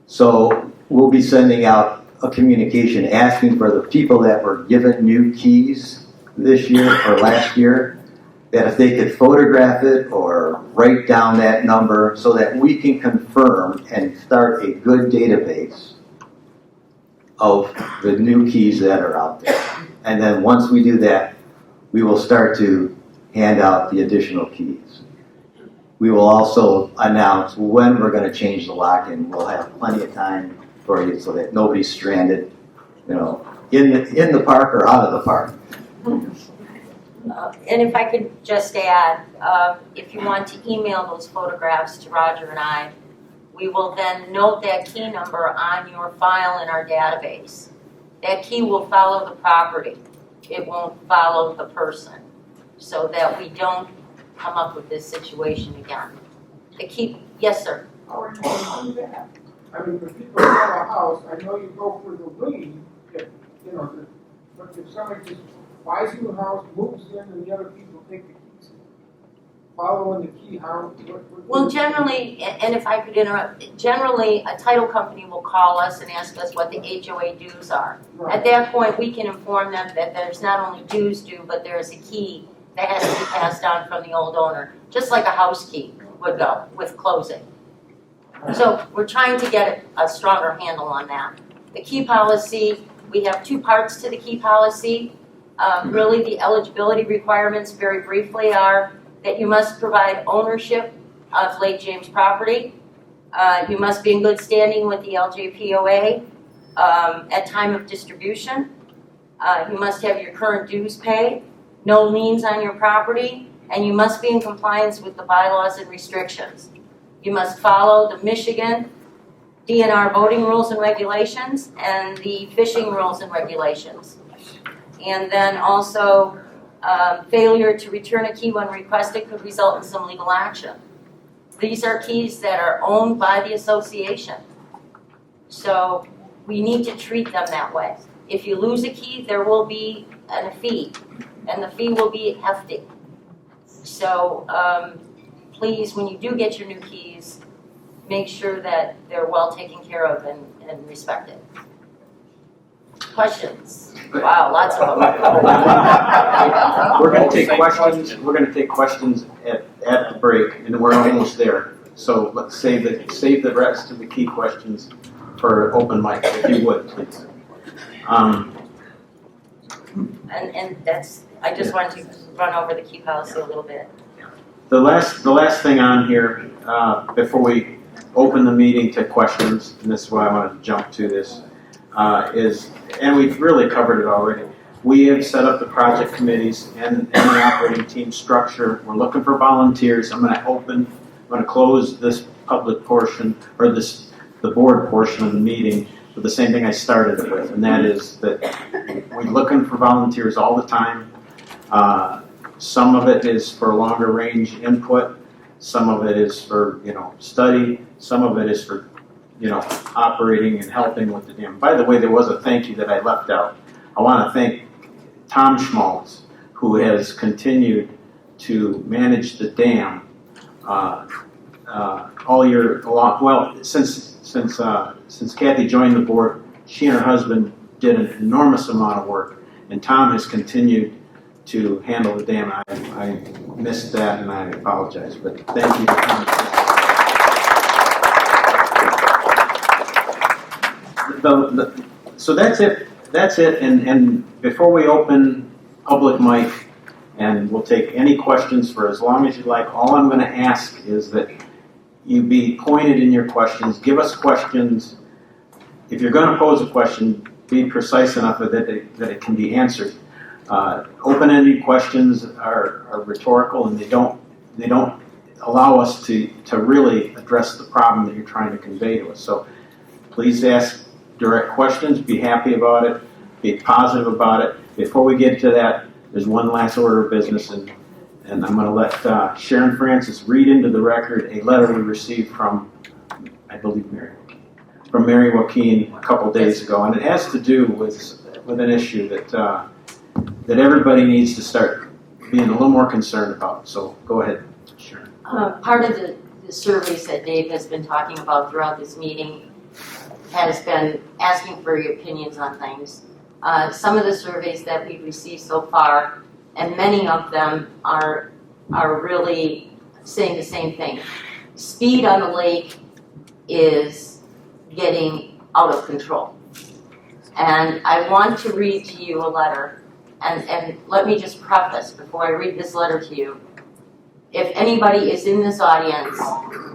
So we'll be sending out a communication asking for the people that were given new keys this year or last year, that if they could photograph it or write down that number so that we can confirm and start a good database of the new keys that are out there. And then once we do that, we will start to hand out the additional keys. We will also announce when we're going to change the lock, and we'll have plenty of time for you so that nobody's stranded, in the park or out of the park. And if I could just add, if you want to email those photographs to Roger and I, we will then note that key number on your file in our database. That key will follow the property. It won't follow the person, so that we don't come up with this situation again. The key, yes, sir. How are you going to do that? I mean, when people sell a house, I know you go for the lien, but if somebody just buys you a house, moves in, and the other people take the keys, following the key, Well, generally, and if I could interrupt, generally a title company will call us and ask us what the HOA dues are. Right. At that point, we can inform them that there's not only dues due, but there's a key that has to be passed on from the old owner, just like a house key would go with closing. So we're trying to get a stronger handle on that. The key policy, we have 2 parts to the key policy. Really, the eligibility requirements, very briefly, are that you must provide ownership of Lake James property. You must be in good standing with the LJPOA at time of distribution. You must have your current dues paid, no liens on your property, and you must be in compliance with the bylaws and restrictions. You must follow the Michigan DNR voting rules and regulations and the fishing rules and regulations. And then also, failure to return a key when requested could result in some legal action. These are keys that are owned by the association. So we need to treat them that way. If you lose a key, there will be a fee, and the fee will be hefty. So please, when you do get your new keys, make sure that they're well taken care of and respected. Questions? Wow, lots of them. We're gonna take questions, at the break, and we're almost there. So let's save the rest of the key questions for open mic, if you would, please. And that's, I just wanted to run over the key policy a little bit. The last thing on here, before we open the meeting to questions, and this is why I wanted to jump to this, is, and we've really covered it already, we have set up the project committees and the operating team structure. We're looking for volunteers. I'm going to close this public portion, or the board portion of the meeting with the same thing I started it with, and that is that we're looking for volunteers all the time. Some of it is for longer range input. Some of it is for, study. Some of it is for, operating and helping with the dam. By the way, there was a thank you that I left out. I want to thank Tom Schmaltz, who has continued to manage the dam all year long. Well, since Kathy joined the board, she and her husband did an enormous amount of work, and Tom has continued to handle the dam. I missed that, and I apologize, but thank you for Tom. So that's it, and before we open public mic, and we'll take any questions for as long as you like, all I'm going to ask is that you be pointed in your questions. Give us questions. If you're going to pose a question, be precise enough that it can be answered. Open-ended questions are rhetorical, and they don't allow us to really address the problem that you're trying to convey to us. So please ask direct questions. Be happy about it. Be positive about it. Before we get to that, there's one last order of business, and I'm going to let Sharon Francis read into the record a letter we received from, I believe, Mary Joaquin a couple days ago, and it has to do with an issue that everybody needs to start being a little more concerned about. So go ahead, Sharon. Part of the surveys that Dave has been talking about throughout this meeting has been asking for your opinions on things. Some of the surveys that we've received so far, and many of them are really saying the same thing. Speed on the lake is getting out of control. And I want to read to you a letter, and let me just preface before I read this letter to you. If anybody is in this audience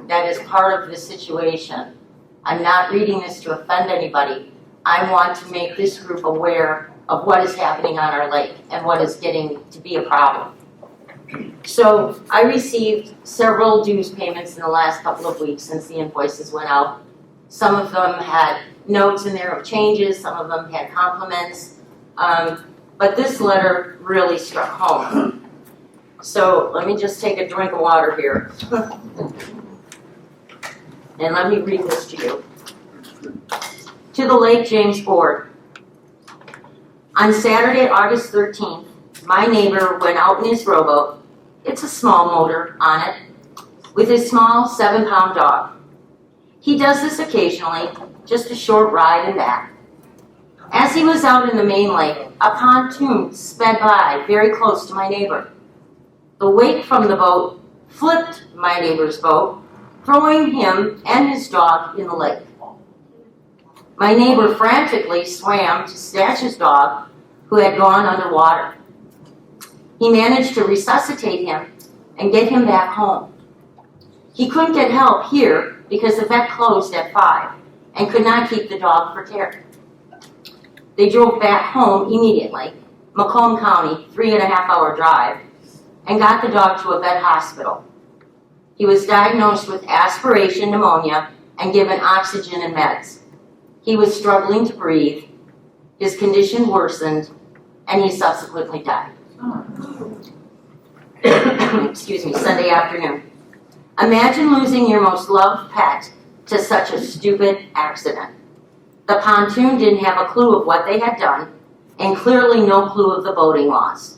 that is part of this situation, I'm not reading this to offend anybody. I want to make this group aware of what is happening on our lake and what is getting to be a problem. So I received several dues payments in the last couple of weeks since the invoices went out. Some of them had notes in there of changes, some of them had compliments, but this letter really struck home. So let me just take a drink of water here. And let me read this to you. To the Lake James Board. On Saturday, August 13th, my neighbor went out in his rowboat, it's a small motor on it, with his small 7-pound dog. He does this occasionally, just a short ride and back. As he was out in the main lake, a pontoon sped by very close to my neighbor. The wake from the boat flipped my neighbor's boat, throwing him and his dog in the lake. My neighbor frantically swam to snatch his dog, who had gone underwater. He managed to resuscitate him and get him back home. He couldn't get help here because the vet closed at 5 and could not keep the dog for care. They drove back home immediately, Macomb County, 3.5-hour drive, and got the dog to a vet hospital. He was diagnosed with aspiration pneumonia and given oxygen and meds. He was struggling to breathe, his condition worsened, and he subsequently died. Excuse me, Sunday afternoon. Imagine losing your most loved pet to such a stupid accident. The pontoon didn't have a clue of what they had done, and clearly no clue of the boating laws.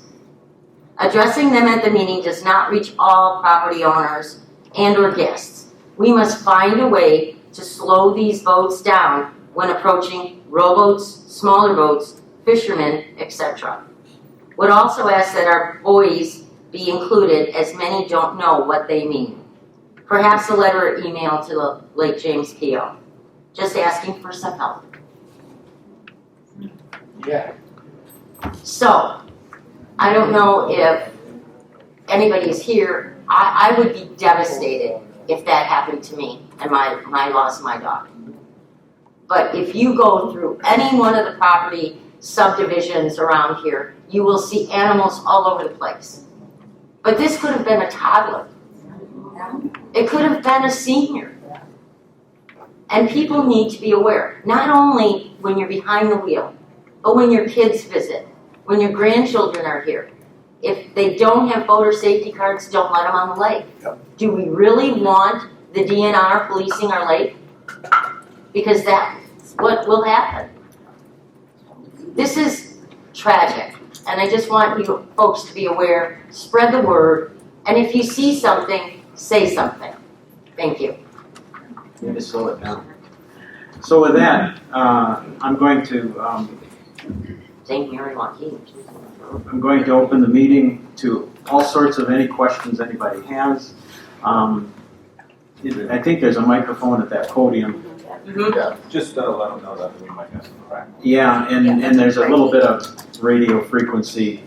Addressing them at the meeting does not reach all property owners and or guests. We must find a way to slow these boats down when approaching rowboats, smaller boats, fishermen, etc. Would also ask that our buoys be included, as many don't know what they mean. Perhaps a letter or email to the Lake James PO. Just asking for some help. Yeah. So, I don't know if anybody is here. I would be devastated if that happened to me and my loss of my dog. But if you go through any one of the property subdivisions around here, you will see animals all over the place. But this could have been a toddler. It could have been a senior. And people need to be aware, not only when you're behind the wheel, but when your kids visit, when your grandchildren are here. If they don't have boater safety cards, don't let them on the lake. Do we really want the DNR policing our lake? Because that's what will happen. This is tragic, and I just want you folks to be aware, spread the word, and if you see something, say something. Thank you. You just slow it down. So with that, I'm going to St. Mary Joaquin. I'm going to open the meeting to all sorts of any questions anybody has. I think there's a microphone at that podium. Yeah, just let them know that we might have some practice. Yeah, and there's a little bit of radio frequency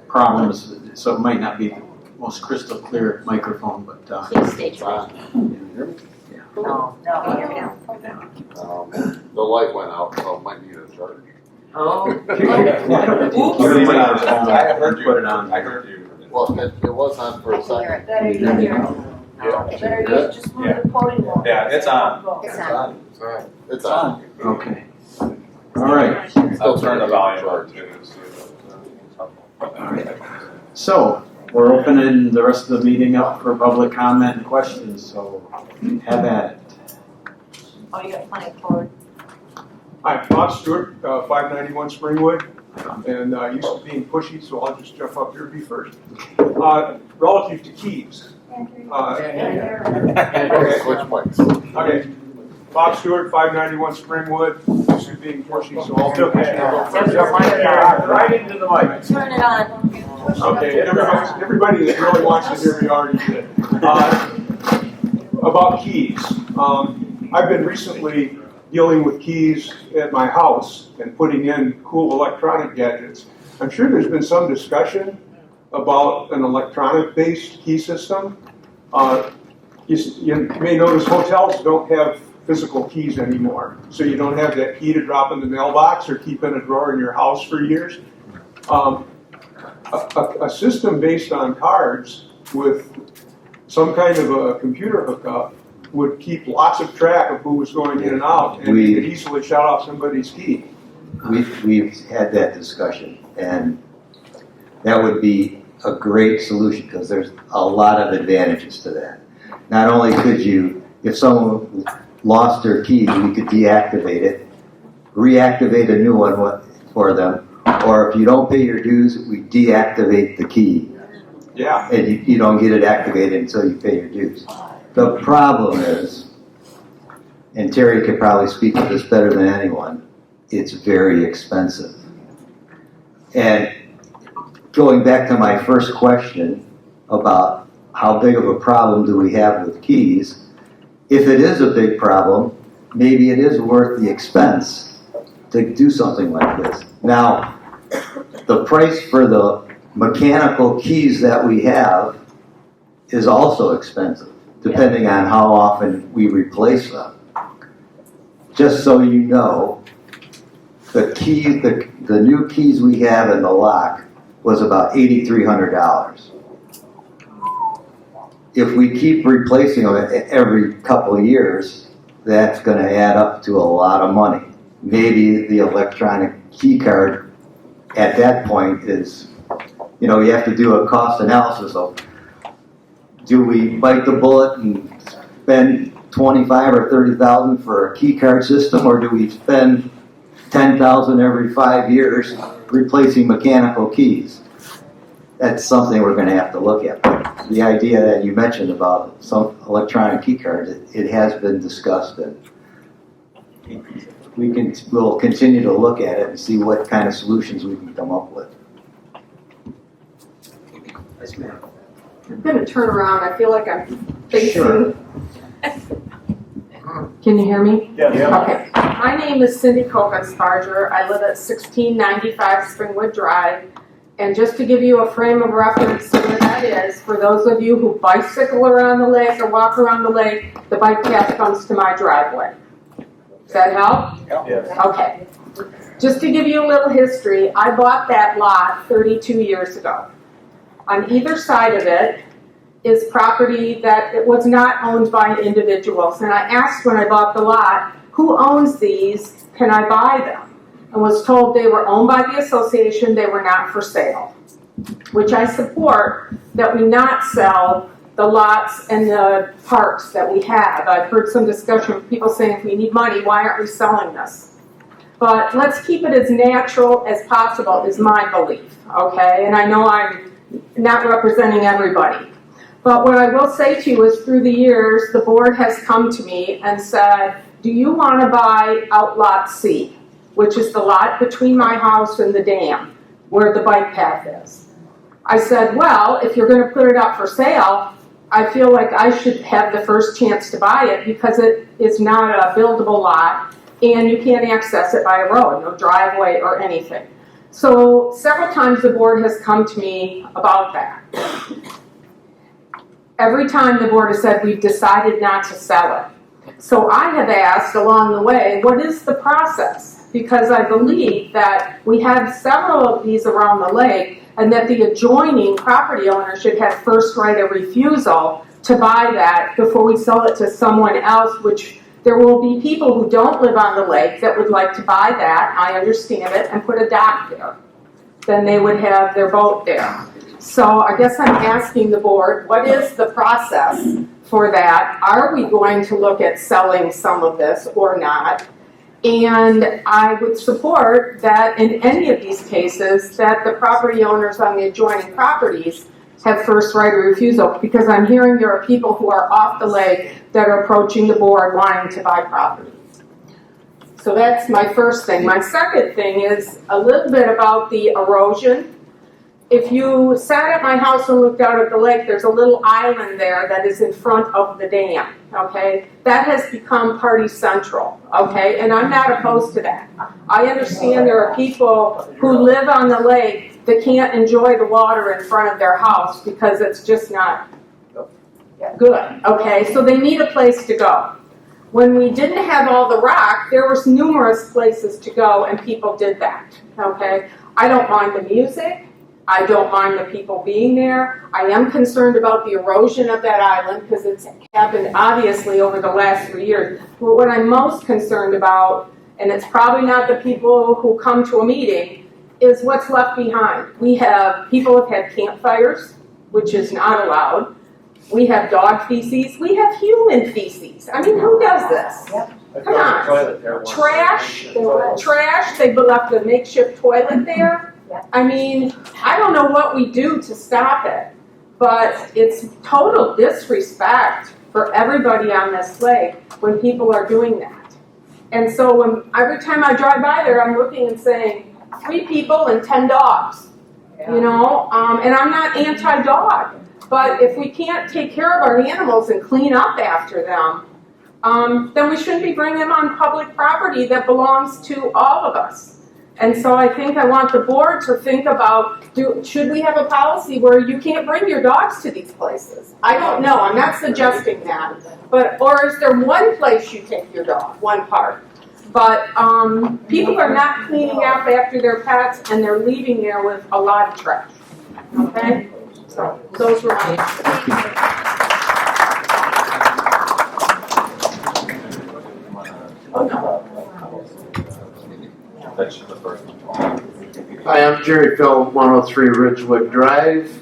problems, so it might not be the most crystal clear microphone, but Please state your name. No. The light went out, so it might need a charge. Oh. why don't you give the microphone I heard and you. put it on? I heard you. Well, it was on for a second. Better you hear it. Better you just move the podium over. Yeah, it's on. It's on. It's all right. It's on. Okay. All right. I'll turn the volume on too. All right. So we're opening the rest of the meeting up for public comment and questions. So have at it. Oh, you got plenty forward. Hi, Bob Stewart, 591 Springwood, and used to being pushy, so I'll just jump up here and be first. Relative to keys. Okay. Switch mics. Okay, Bob Stewart, 591 Springwood, used to being pushy, so I'll jump right into the mic. Turn it on. Okay, everybody that really wants to hear me already did. About keys. I've been recently dealing with keys at my house and putting in cool electronic gadgets. I'm sure there's been some discussion about an electronic-based key system. You may notice hotels don't have physical keys anymore, so you don't have that key to drop in the mailbox or keep in a drawer in your house for years. A system based on cards with some kind of a computer hookup would keep lots of track of who was going in and out, and you could easily shut off somebody's key. We've had that discussion, and that would be a great solution because there's a lot of advantages to that. Not only could you, if someone lost their key, we could deactivate it, reactivate a new one for them, or if you don't pay your dues, we deactivate the key. Yeah. And you don't get it activated until you pay your dues. The problem is, and Terry could probably speak to this better than anyone, it's very expensive. And going back to my first question about how big of a problem do we have with keys, if it is a big problem, maybe it is worth the expense to do something like this. Now, the price for the mechanical keys that we have is also expensive, depending on how often we replace them. Just so you know, the new keys we have in the lock was about $8,300. if we keep replacing them every couple of years, that's gonna add up to a lot of money. Maybe the electronic key card at that point is, you know, you have to do a cost analysis of, do we bite the bullet and spend 25 or 30,000 for a key card system, or do we spend 10,000 every 5 years replacing mechanical keys? That's something we're going to have to look at. But the idea that you mentioned about some electronic key cards, it has been discussed, and we'll continue to look at it and see what kind of solutions we can come up with. Yes, ma'am. I'm gonna turn around, I feel like I'm facing. Sure. Can you hear me? Yeah. Okay. My name is Cindy Kokensparger. I live at 1695 Springwood Drive. And just to give you a frame of reference to what that is, for those of you who bicycle around the lake or walk around the lake, the bike path comes to my driveway. Does that help? Yes. Okay. Just to give you a little history, I bought that lot 32 years ago. On either side of it is property that it was not owned by individuals. And I asked when I bought the lot, who owns these? Can I buy them? And was told they were owned by the association, they were not for sale. Which I support, that we not sell the lots and the parks that we have. I've heard some discussion of people saying, if we need money, why aren't we selling this? But let's keep it as natural as possible is my belief, okay? And I know I'm not representing everybody. But what I will say to you is through the years, the board has come to me and said, do you want to buy Outlot C, which is the lot between my house and the dam, where the bike path is? I said, well, if you're going to put it up for sale, I feel like I should have the first chance to buy it because it is not a buildable lot and you can't access it by a road, no driveway or anything. So several times the board has come to me about that. Every time the board has said, we've decided not to sell it. So I have asked along the way, what is the process? Because I believe that we have several of these around the lake and that the adjoining property owner should have first right of refusal to buy that before we sell it to someone else, which there will be people who don't live on the lake that would like to buy that, I understand it, and put a dock there. Then they would have their boat there. So I guess I'm asking the board, what is the process for that? Are we going to look at selling some of this or not? And I would support that in any of these cases that the property owners on the adjoining properties have first right of refusal, because I'm hearing there are people who are off the lake that are approaching the board wanting to buy property. So that's my first thing. My second thing is a little bit about the erosion. If you sat at my house and looked out at the lake, there's a little island there that is in front of the dam, okay? That has become party central, okay? And I'm not opposed to that. I understand there are people who live on the lake that can't enjoy the water in front of their house because it's just not good, okay? So they need a place to go. When we didn't have all the rock, there was numerous places to go and people did that, okay? I don't mind the music. I don't mind the people being there. I am concerned about the erosion of that island because it's happened obviously over the last 3 years. But what I'm most concerned about, and it's probably not the people who come to a meeting, is what's left behind. People have had campfires, which is not allowed. We have dog feces. We have human feces. I mean, who does this? Come on. Trash. They left a makeshift toilet there. I mean, I don't know what we do to stop it, but it's total disrespect for everybody on this lake when people are doing that. And so every time I drive by there, I'm looking and saying, 3 people and 10 dogs, you know? And I'm not anti-dog, but if we can't take care of our animals and clean up after them, then we shouldn't be bringing them on public property that belongs to all of us. And so I think I want the board to think about, should we have a policy where you can't bring your dogs to these places? I don't know, I'm not suggesting that. Or is there one place you take your dog, one park? But people are not cleaning up after their pets and they're leaving there with a lot of trash, okay? So those were my Hi, I'm Jerry Phil, 103 Ridgewood Drive,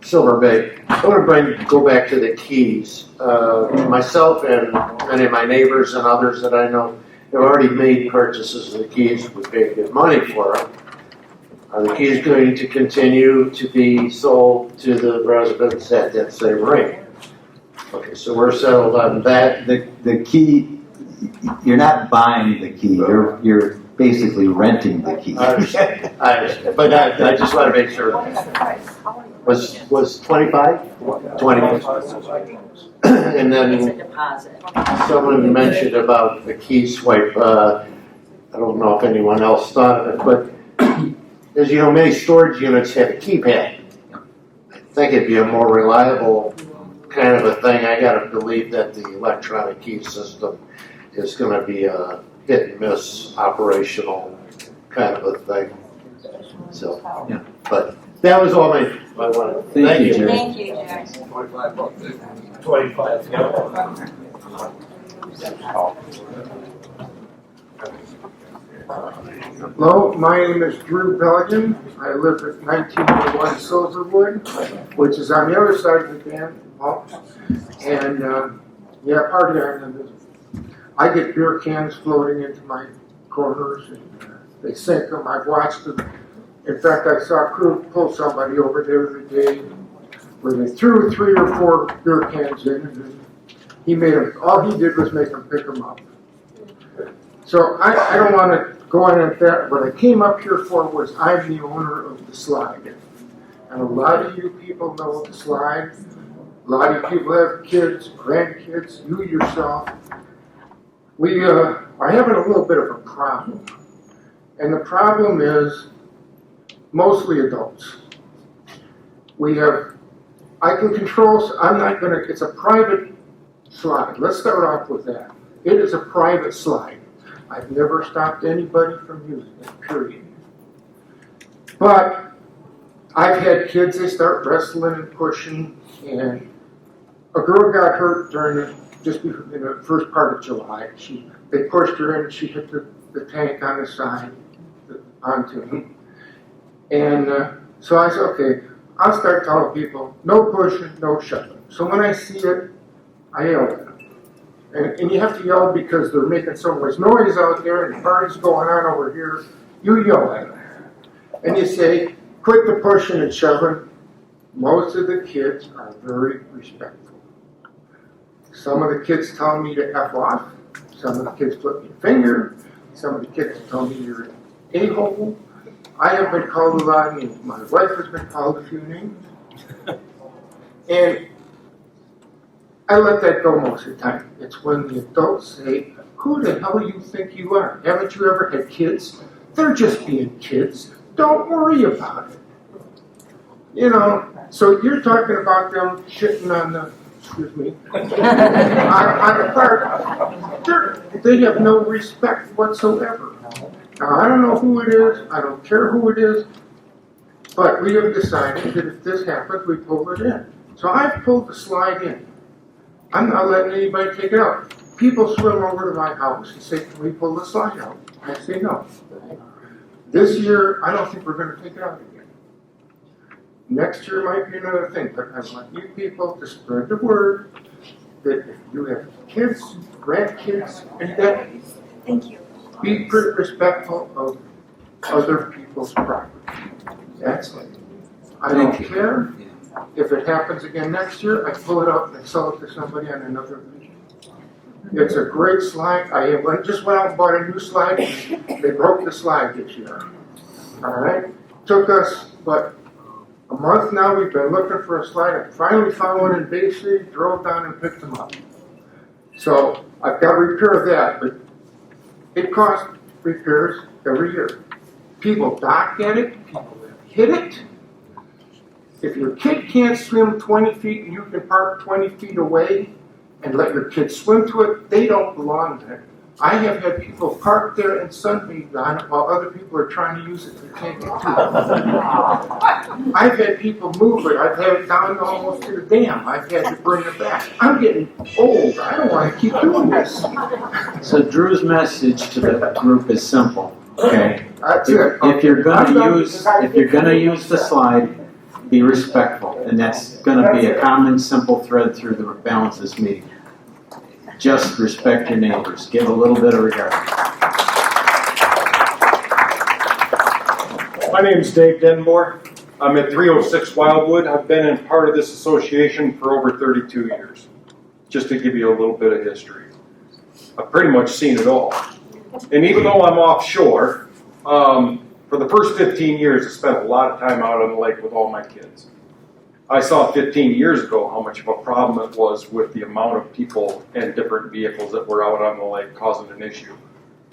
Silver Bay. I want to go back to the keys. Myself and many of my neighbors and others that I know have already made purchases of the keys. We paid good money for them. Are the keys going to continue to be sold to the residents at that same rate? Okay, so we're settled on that. The key, you're not buying the key, you're basically renting the key. I understand, but I just want to make sure. Was 25? 20. And It's a then deposit. someone mentioned about the key swipe. I don't know if anyone else thought of it, but as you know, many storage units have a keypad. I think it'd be a more reliable kind of a thing. I gotta believe that the electronic key system is gonna be a hit and miss operational kind of a thing. So, Yeah. but that was all my one. Thank you, Jerry. Thank you, Jerry. 25 bucks. 25, Hello, my name is Drew Pelican. I live at 1901 Silverwood, which is on the other side of the dam. And, yeah, party island is, I get beer cans floating into my corners and they sink them. I've watched them. In fact, I saw a crew pull somebody over there the day where they threw 3 or 4 beer cans in and then he made them, all he did was make them pick them up. So I don't want to go on at that. What I came up here for was I'm the owner of the slide. And a lot of you people know the slide. A lot of people have kids, grandkids, you yourself. We are having a little bit of a problem. And the problem is mostly adults. I can control, I'm not gonna, it's a private slide. Let's start off with that. It is a private slide. I've never stopped anybody from using it, period. But I've had kids, they start wrestling and pushing, and a girl got hurt just before, in the first part of July. They pushed her in and she hit the tank on the side, the pontoon. And so I said, okay, I'll start telling people, no pushing, no shoving. So when I see it, I yell at them. And you have to yell because they're making so much noise out there and the party's going on over here. You yell at them. And you say, quit the pushing and shoving. Most of the kids are very respectful. Some of the kids tell me to F off. Some of the kids flip me a finger. Some of the kids tell me you're an a-hole. I have been called a lot of names. My wife has been called a few names. And I let that go most of the time. It's when the adults say, who the hell do you think you are? Haven't you ever had kids? They're just being kids. Don't worry about it. You know, so you're talking about them shitting on the, excuse me, on the park. They have no respect whatsoever. Now, I don't know who it is. I don't care who it is. But we have decided that if this happens, we pull it in. So I've pulled the slide in. I'm not letting anybody take it out. People swim over to my house and say, can we pull the slide out? I say no. This year, I don't think we're going to take it out again. Next year might be another thing, but I want you people to spread the word that if you have kids, grandkids, and that, be pretty respectful of other people's property. That's it. I don't care. If it happens again next year, I pull it out and sell it to somebody on another region. It's a great slide. I just went out and bought a new slide. They broke the slide this year. All right? Took us, but a month now we've been looking for a slide. I finally found one in Bay City, drove down and picked them up. So I've got to repair that, but it costs repairs every year. People dock at it, people hit it. If your kid can't swim 20 feet and you can park 20 feet away and let your kid swim to it, they don't belong there. I have had people park there and sunbathe on it while other people are trying to use it to take it too. I've had people move it. I've had it down almost to the dam. I've had to bring it back. I'm getting old. I don't want to keep doing this. So Drew's message to the group is simple. Okay? That's it. If you're I'm done gonna use the slide, be respectful, and that's gonna be a common, simple thread through the balance of this meeting. Just respect your neighbors, give a little bit of regard. My name's Dave Denmore. I'm at 306 Wildwood. I've been in part of this association for over 32 years. Just to give you a little bit of history. I've pretty much seen it all. And even though I'm offshore, for the first 15 years I spent a lot of time out on the lake with all my kids. I saw 15 years ago how much of a problem it was with the amount of people and different vehicles that were out on the lake causing an issue.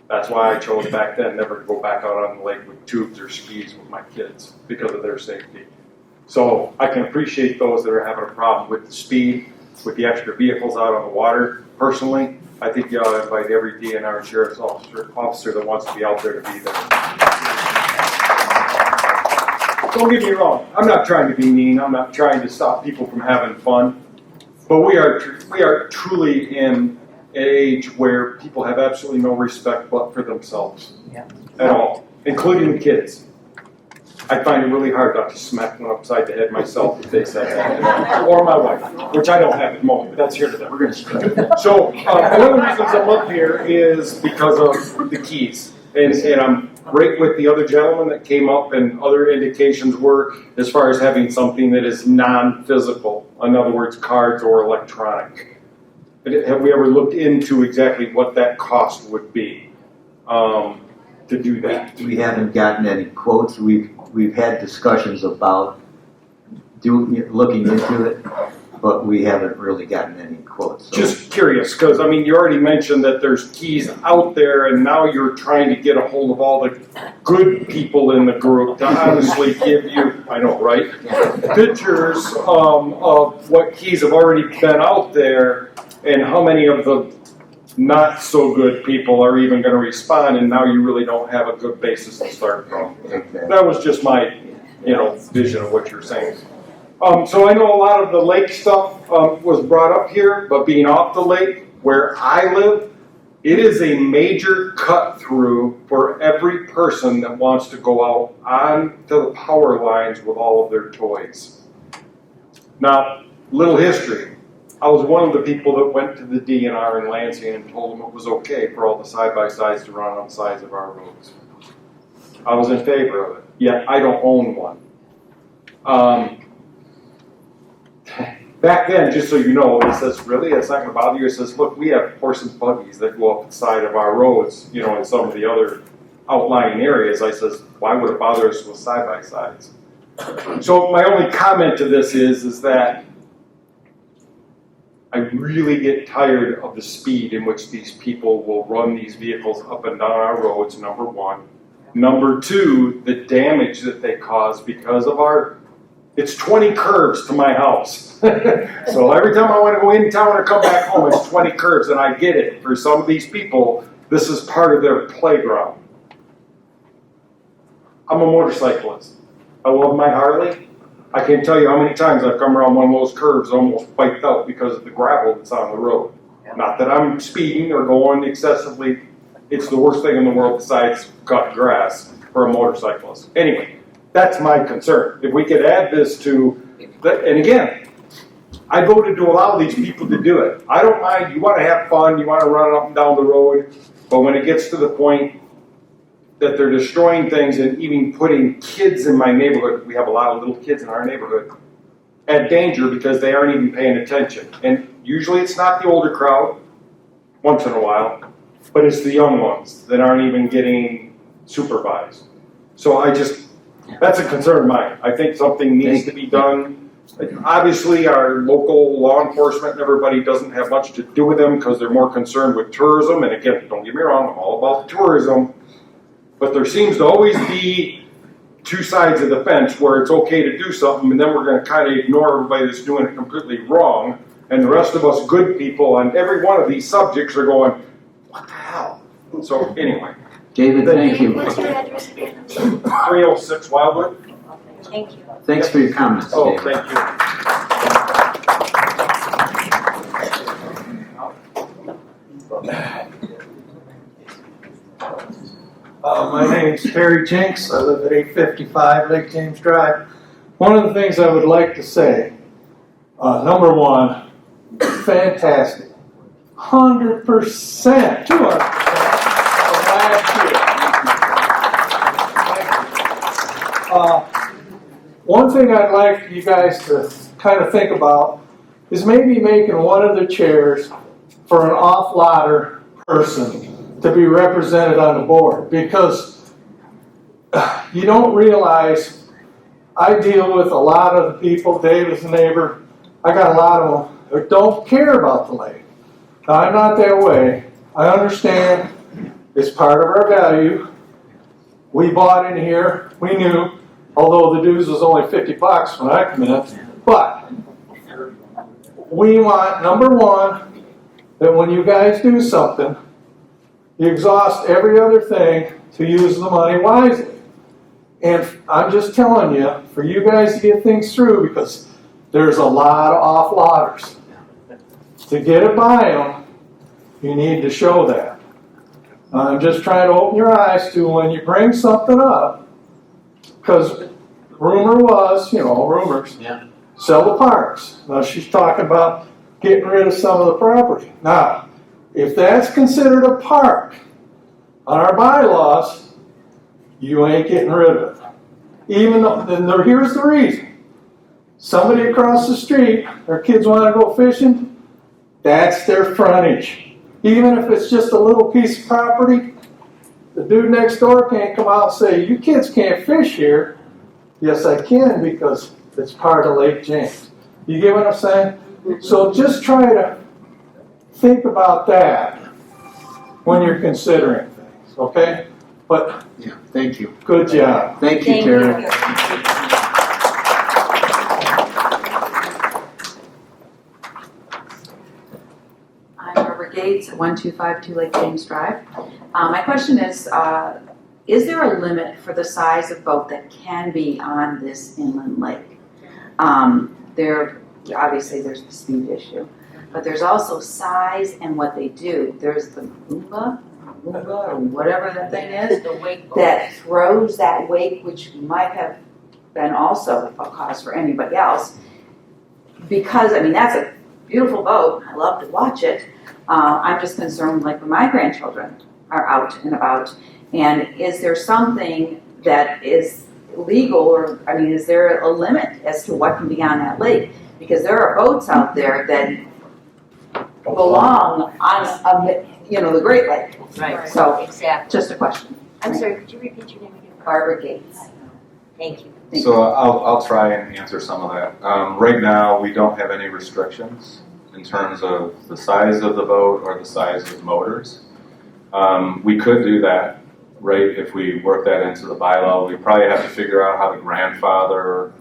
That's why I chose back then never to go back out on the lake with tubes or skis with my kids because of their safety. So I can appreciate those that are having a problem with the speed, with the extra vehicles out on the water. Personally, I think you ought to invite every DNR and sheriff's officer that wants to be out there to be there. Don't get me wrong, I'm not trying to be mean, I'm not trying to stop people from having fun, but we are truly in an age where people have absolutely no respect but for themselves at all, including the kids. I find it really hard not to smack one upside the head myself if they say that, or my wife, which I don't have at the moment, but that's here today. We're gonna start. So one of the reasons I'm up here is because of the keys, and I'm right with the other gentleman that came up, and other indications were as far as having something that is non-physical, in other words, cards or electronic. Have we ever looked into exactly what that cost would be to do that? We haven't gotten any quotes. We've had discussions about looking into it, but we haven't really gotten any quotes. So. Just curious, because I mean, you already mentioned that there's keys out there, and now you're trying to get a hold of all the good people in the group to honestly give you, I know, right? Pictures of what keys have already been out there, and how many of the not so good people are even going to respond, and now you really don't have a good basis to start from. Exactly. That was just my, vision of what you're saying. So I know a lot of the lake stuff was brought up here, but being off the lake where I live, it is a major cut through for every person that wants to go out onto the power lines with all of their toys. Now, little history. I was one of the people that went to the DNR in Lansing and told them it was okay for all the side-by-sides to run on the sides of our roads. I was in favor of it, yet I don't own one. Back then, just so you know, he says, really, it's not going to bother you? He says, look, we have horse and buggies that go up the side of our roads, in some of the other outlying areas. I says, why would it bother us with side-by-sides? So my only comment to this is that I really get tired of the speed in which these people will run these vehicles up and down our roads, number one. Number two, the damage that they cause because of it's 20 curves to my house. So every time I want to go in town or come back home, it's 20 curves, and I get it. For some of these people, this is part of their playground. I'm a motorcyclist. I love my Harley. I can't tell you how many times I've come around one of those curves almost wiped out because of the gravel that's on the road. Not that I'm speeding or going excessively. It's the worst thing in the world besides cut grass for a motorcyclist. Anyway, that's my concern. If we could add this to, and again, I voted to allow these people to do it. I don't mind, you want to have fun, you want to run up and down the road, but when it gets to the point that they're destroying things and even putting kids in my neighborhood, we have a lot of little kids in our neighborhood, at danger because they aren't even paying attention. And usually it's not the older crowd, once in a while, but it's the young ones that aren't even getting supervised. So that's a concern of mine. I think something needs to be done. Obviously, our local law enforcement and everybody doesn't have much to do with them because they're more concerned with tourism. And again, don't get me wrong, I'm all about tourism. But there seems to always be two sides of the fence where it's okay to do something, and then we're going to kind of ignore everybody that's doing it completely wrong. And the rest of us good people on every one of these subjects are going, what the hell? So anyway. David, thank you. What's your address again? 306 Wildwood. Thank you. Thanks for your comments, Oh, David. thank you. My My name's Terry Jinks. I live at 855 Lake James Drive. One of the things I would like to say, number one, fantastic. 100%, 200% from last year. One thing I'd like you guys to kind of think about is maybe making one of the chairs for an off-lotter person to be represented on the board, because you don't realize I deal with a lot of the people. Dave is a neighbor. I got a lot of them that don't care about the lake. Now, I'm not that way. I understand it's part of our value. We bought in here. We knew, although the dues was only $50 when I come in. But we want, number one, that when you guys do something, you exhaust every other thing to use the money wisely. And I'm just telling you, for you guys to get things through, because there's a lot of off-lotters. To get it by them, you need to show that. I'm just trying to open your eyes to when you bring something up, because rumor was, rumors, sell the parks. Now she's talking about getting rid of some of the property. Now, if that's considered a park on our bylaws, you ain't getting rid of it. Even though, here's the reason. Somebody across the street, their kids want to go fishing, that's their frontage. Even if it's just a little piece of property, the dude next door can't come out and say, you kids can't fish here. Yes, I can, because it's part of Lake James. You get what I'm saying? So just try to think about that when you're considering things, okay? But Yeah, thank you. good job. Thank you, Terry. I'm Barbara Gates at 1252 Lake James Drive. My question is there a limit for the size of boat that can be on this inland lake? Obviously there's the speed issue, but there's also size and what they do. There's the Moomba or whatever that thing is, The wake that throws that wake, which might have been also a cause for anybody else. Because, that's a beautiful boat. I love to watch it. I'm just concerned, like when my grandchildren are out and about, and is there something that is legal, or, is there a limit as to what can be on that lake? Because there are boats out there that belong on, the Great Lake. Right. So, Exactly. just a question. I'm sorry, could you repeat your name again? Barbara Gates. Thank you. So I'll try and answer some of that. Right now, we don't have any restrictions in terms of the size of the boat or the size of the motors. We could do that, right, if we work that into the bylaw. We probably have to figure out how to grandfather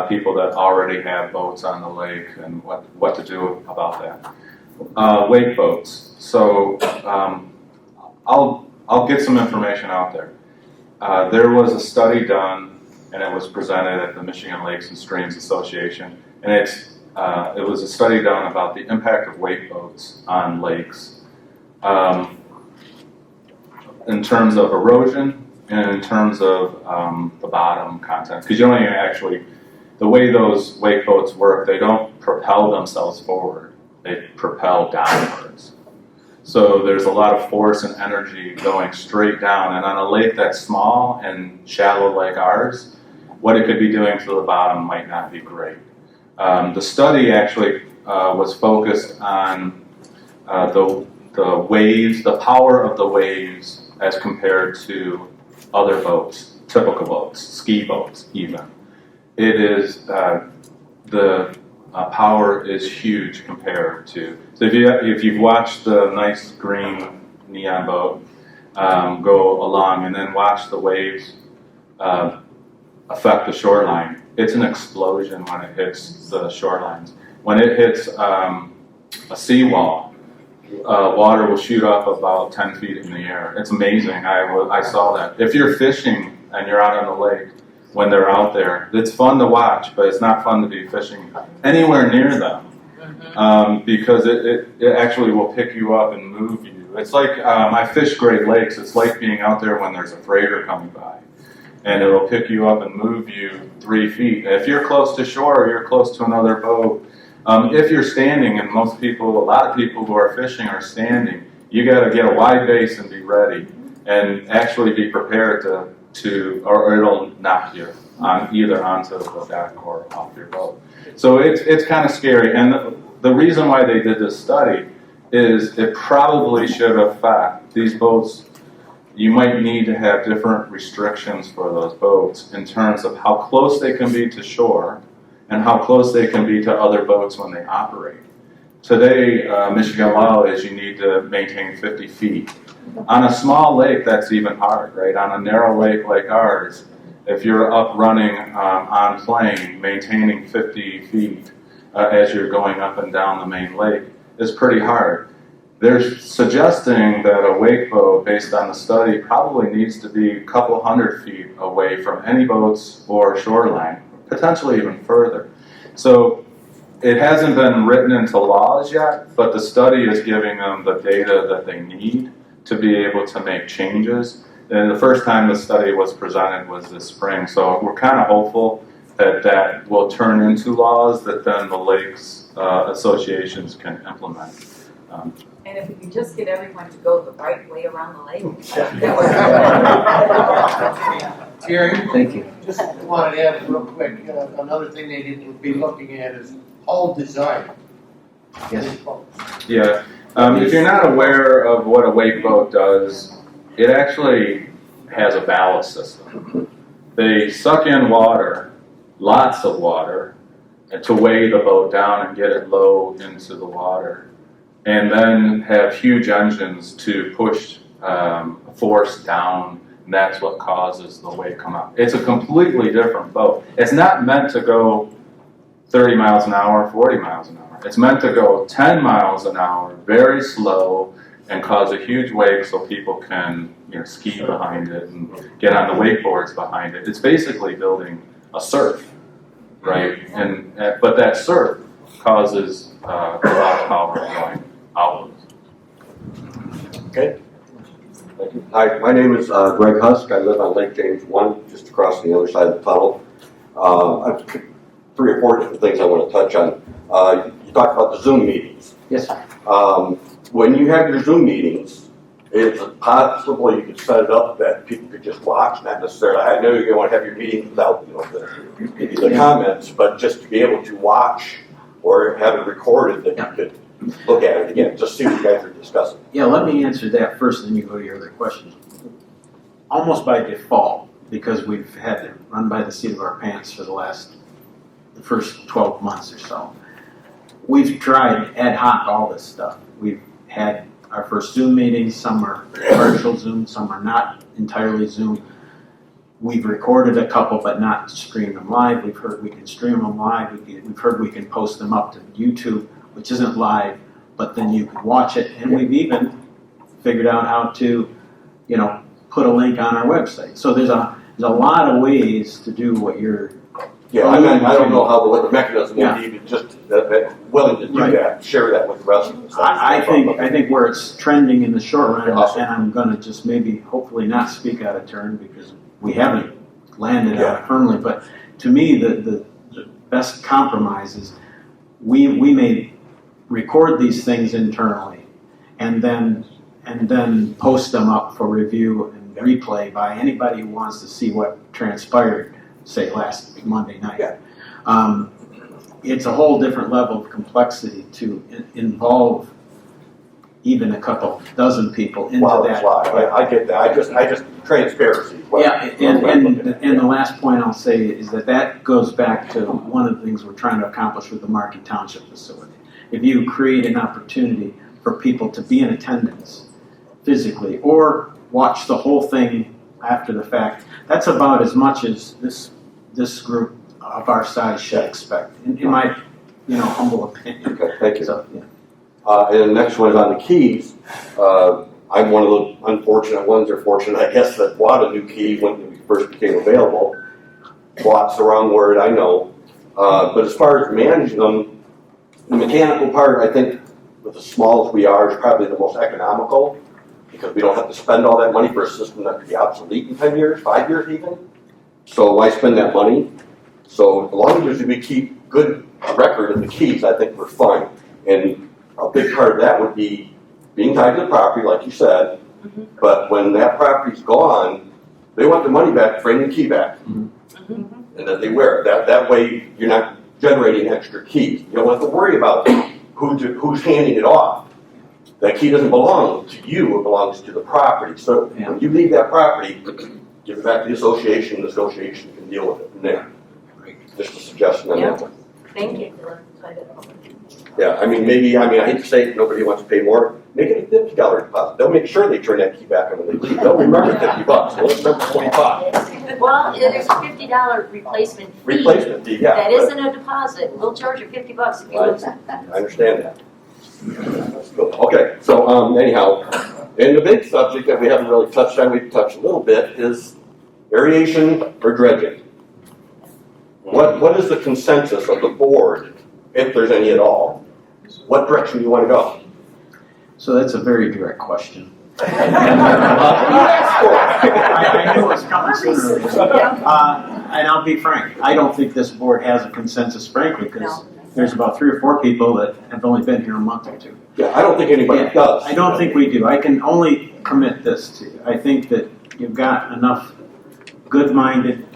people that already have boats on the lake and what to do about that. Wake boats. So I'll get some information out there. There was a study done, and it was presented at the Michigan Lakes and Streams Association, and it was a study done about the impact of wake boats on lakes in terms of erosion and in terms of the bottom content. Because you don't even actually, the way those wake boats work, they don't propel themselves forward, they propel downwards. So there's a lot of force and energy going straight down, and on a lake that's small and shallow like ours, what it could be doing to the bottom might not be great. The study actually was focused on the waves, the power of the waves as compared to other boats, typical boats, ski boats even. It is, the power is huge compared to, so if you've watched the nice green neon boat go along and then watch the waves affect the shoreline, it's an explosion when it hits the shorelines. When it hits a seawall, water will shoot up about 10 feet in the air. It's amazing. I saw that. If you're fishing and you're out on the lake, when they're out there, it's fun to watch, but it's not fun to be fishing anywhere near them because it actually will pick you up and move you It's like, I fish Great Lakes. It's like being out there when there's a freighter coming by. And it'll pick you up and move you 3 feet. And if you're close to shore or you're close to another boat, if you're standing, and most people, a lot of people who are fishing are standing, you gotta get a wide base and be ready. And actually be prepared or it'll knock you either onto the deck or off your boat. So it's kind of scary. And the reason why they did this study is it probably should affect these boats. You might need to have different restrictions for those boats in terms of how close they can be to shore and how close they can be to other boats when they operate. Today, Michigan law is you need to maintain 50 feet. On a small lake, that's even hard, right? On a narrow lake like ours, if you're up running on plane, maintaining 50 feet as you're going up and down the main lake is pretty hard. They're suggesting that a wake boat, based on the study, probably needs to be a couple hundred feet away from any boats or shoreline, potentially even further. So it hasn't been written into laws yet, but the study is giving them the data that they need to be able to make changes. And the first time the study was presented was this spring, so we're kind of hopeful that that will turn into laws that then the lakes associations can implement. And if we could just get everyone to go the right way around the lake. Terry? Thank you. Just wanted to add real quick, another thing they need to be looking at is hull design. Yes. Yeah, if you're not aware of what a wake boat does, it actually has a ballast system. They suck in water, lots of water, to weigh the boat down and get it low into the water, and then have huge engines to push force down, and that's what causes the wake come up. It's a completely different boat. It's not meant to go 30 miles an hour, 40 miles an hour. It's meant to go 10 miles an hour, very slow, and cause a huge wake so people can ski behind it and get on the wakeboards behind it. It's basically building a surf, right? But that surf causes a lot of power going outwards. Okay. Thank you. Hi, my name is Greg Husk. I live on Lake James 1, just across the other side of the tunnel. I have 3 or 4 different things I want to touch on. You talked about the Zoom meetings. Yes. When you have your Zoom meetings, it's possible you could set it up that people could just watch, not necessarily. I know you want to have your meeting without the comments, but just to be able to watch or have it recorded that you could look at it again, just see what you guys are discussing. Yeah, let me answer that first, and then you go to your other questions. Almost by default, because we've had to run by the seat of our pants for the first 12 months or so. We've tried ad hoc all this stuff. We've had our first Zoom meetings, some are partial Zoom, some are not entirely Zoom. We've recorded a couple but not streamed them live. We've heard we can stream them live. We've heard we can post them up to YouTube, which isn't live, but then you can watch it. And we've even figured out how to, put a link on our website. So there's a lot of ways to do what you're. Yeah, I don't know how what the mechanism would be, but just willing to do that, share that with the rest of us. I think where it's trending in the short run, and I'm going to just maybe hopefully not speak out of turn because we haven't landed on it firmly, but to me the best compromise is we may record these things internally and then post them up for review and replay by anybody who wants to see what transpired, say last Monday night. Yeah. It's a whole different level of complexity to involve even a couple dozen people into that. I get that. I just transparency. And the last point I'll say is that goes back to one of the things we're trying to accomplish with the Markey Township facility. If you create an opportunity for people to be in attendance physically or watch the whole thing after the fact, that's about as much as this group of our size should expect, in my humble opinion. Okay, thank you. So, yeah. And the next one is on the keys. I'm one of the unfortunate ones, or fortunate, I guess, that bought a new key when we first became available. Bought's the wrong word, I know. But as far as managing them, the mechanical part, I think, with as small as we are, is probably the most economical. because we don't have to spend all that money for a system that could be obsolete in 10 years, 5 years even. So why spend that money? So as long as we keep good record of the keys, I think we're fine. And a big part of that would be being tied to the property, like you said. But when that property's gone, they want the money back, bring the key back. And that they wear it. That way you're not generating extra keys. You don't have to worry about who's handing it off. That key doesn't belong to you, it belongs to the property. So when you leave that property, give it back to the association can deal with it from there. Just a suggestion on that one. Thank you. Yeah, I hate to say it, nobody wants to pay more. Make it a $50 deposit. They'll make sure they turn that key back on when they leave. They'll remember $50. They'll remember $25. Well, there's a $50 replacement fee. Replacement fee, yeah. That isn't a deposit. We'll charge you $50 if you lose it. I understand that. That's cool. Okay, so anyhow, and the big subject that we haven't really touched on, we've touched a little bit, is aeration or dredging. What is the consensus of the board, if there's any at all? What direction do you want to go? So that's a very direct question. You asked for it. I knew it was coming sooner or later. And I'll be frank, I don't think this board has a consensus, frankly, because there's about 3 or 4 people that have only been here a month or 2. Yeah, I don't think anybody does. I don't think we do. I can only commit this to you. I think that you've got enough good-minded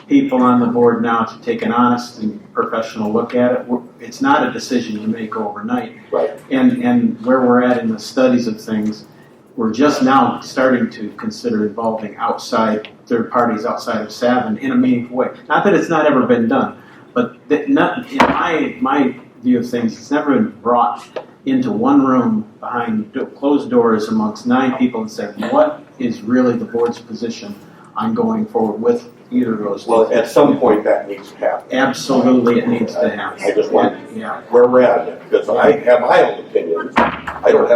people on the board now to take an honest and professional look at it. It's not a decision you make overnight. Right. And where we're at in the studies of things, we're just now starting to consider involving outside third parties outside of Savin in a meaningful way. Not that it's not ever been done, but in my view of things, it's never been brought into one room behind closed doors amongst 9 people and said, what is really the board's position on going forward with either of those? Well, at some point that needs to happen. Absolutely, it needs to happen. I just want where we're at, because I have my own opinions. I don't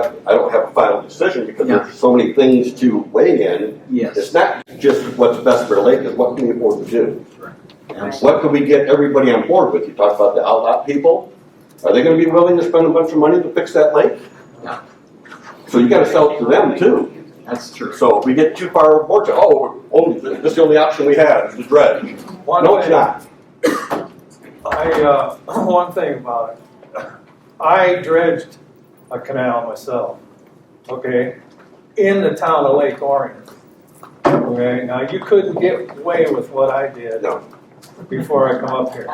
have a final decision because there's so many things to weigh in. Yes. It's not just what's best for the lake, it's what can we afford to do. Right. What can we get everybody on board with? You talk about the outlot people. Are they going to be willing to spend a bunch of money to fix that lake? Yeah. So you got to sell it to them too. That's true. So if we get too far aboard, this is the only option we have is the dredge. No, it's not. One thing about it, I dredged a canal myself, okay, in the town of Lake Orion. Okay, now you couldn't get away with what I did before I come up here.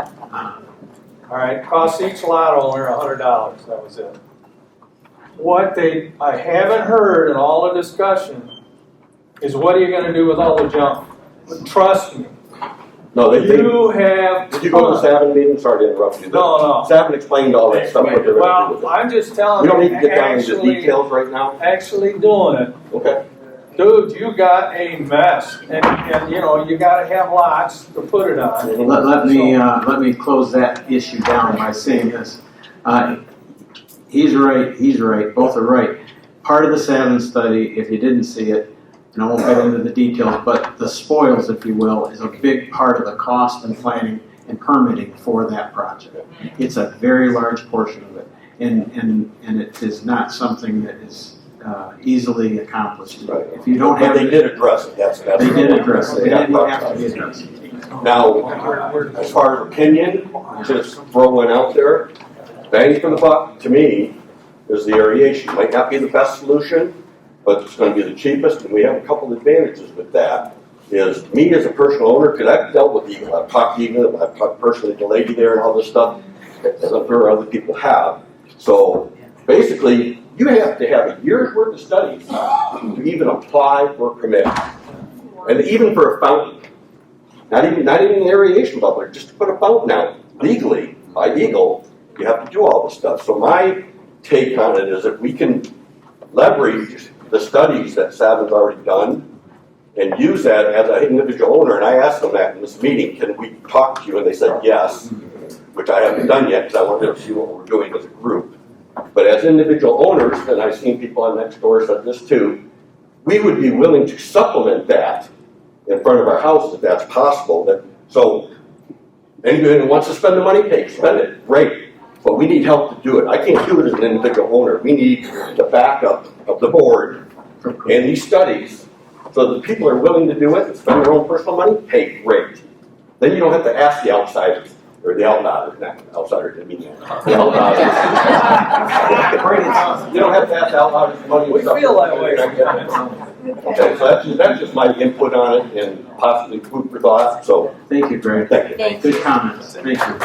All right, cost each lot owner $100, that was it. I haven't heard in all the discussion is what are you going to do with all the junk? But trust me. No, Did you go to the Savin meeting? Sorry to interrupt you. No. Savin explained all that stuff. Well, I'm just telling you. We don't need to get down into details right now. Actually doing it. Okay. Dude, you got a mess, and you got to have lots to put it on. Let me close that issue down by saying this. He's right, both are right. Part of the Savin study, if you didn't see it, and I won't get into the details, but the spoils, if you will, is a big part of the cost and planning and permitting for that project. It's a very large portion of it, and it is not something that is easily accomplished. Right. If you don't have, they did address it. They did address it. It didn't have to be addressed. Now, as far as opinion, just throw one out there. Bang for the buck, to me, is the aeration. Might not be the best solution, but it's going to be the cheapest, and we have a couple of advantages with that. Is me as a personal owner, because I've dealt with Eagle, I've talked to Eagle, I've talked personally to the lady there and all this stuff, as I'm sure other people have. So basically, you have to have a year's worth of studies to even apply for a permit, and even for a fountain. Not even an aeration bubble, just to put a fountain out legally by Eagle. You have to do all this stuff. So my take on it is that we can leverage the studies that Savin's already done and use that as an individual owner. And I asked them that in this meeting, can we talk to you? And they said yes, which I haven't done yet because I wanted to see what we're doing as a group. But as individual owners, and I've seen people on next door said this too, we would be willing to supplement that in front of our house if that's possible. So anybody who wants to spend the money, spend it, great. But we need help to do it. I can't do it as an individual owner. We need the backup of the board And these studies, so the people are willing to do it and spend their own personal money, hey, great. Then you don't have to ask the outsiders, or the outsiders, not outsiders, I mean, the outsiders. You don't have to ask the outsiders for money. We feel that way. Okay, so that's just my input on it and possibly food for thought, so. Thank you, Greg. Thank you. Thank Good comments. Thank you.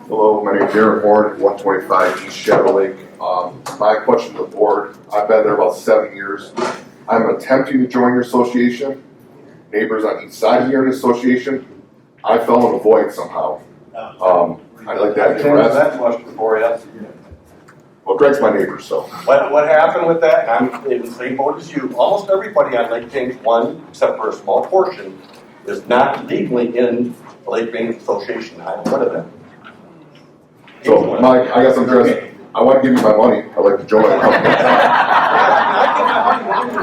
Hello, my name is Darren Ward, 125 East Shadow Lake. My question to the board, I've been there about 7 years. I'm attempting to join your association. Neighbors on each side of your association. I fell in a void somehow. I'd like that addressed. That question for you. Well, Greg's my neighbor, so. What happened with that, and I'm in the same boat as you, almost everybody on Lake James 1, except for a small portion, is not legally in the Lake James Association. I'm one of them. So, Mike, I guess I'm just, I want to give you my money. I'd like to join.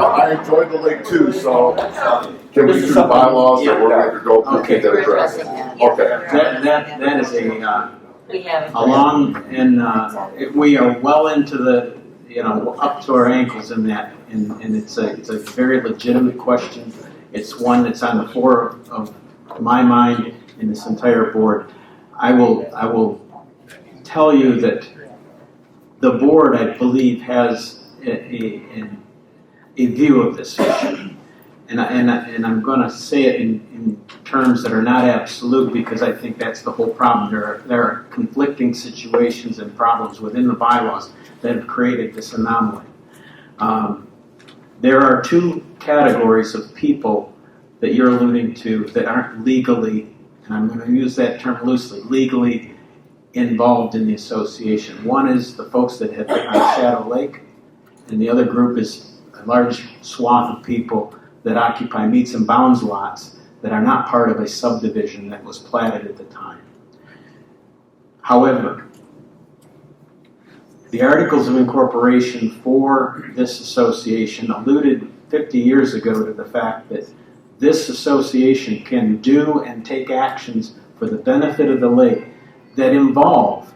I enjoyed the lake too, so can we do bylaws that we're going to go through Okay. and get addressed? Okay. That is We have. a long, and we are well into the, up to our ankles in that, and it's a very legitimate question. It's one that's on the floor of my mind and this entire board. I will tell you that the board, I believe, has a view of this issue. And I'm going to say it in terms that are not absolute, because I think that's the whole problem. There are conflicting situations and problems within the bylaws that have created this anomaly. There are two categories of people that you're alluding to that aren't legally, and I'm going to use that term loosely, legally involved in the association. One is the folks that have been on Shadow Lake, and the other group is a large swath of people that occupy meets and bounds lots that are not part of a subdivision that was platted at the time. However, the Articles of Incorporation for this association alluded 50 years ago to the fact that this association can do and take actions for the benefit of the lake that involve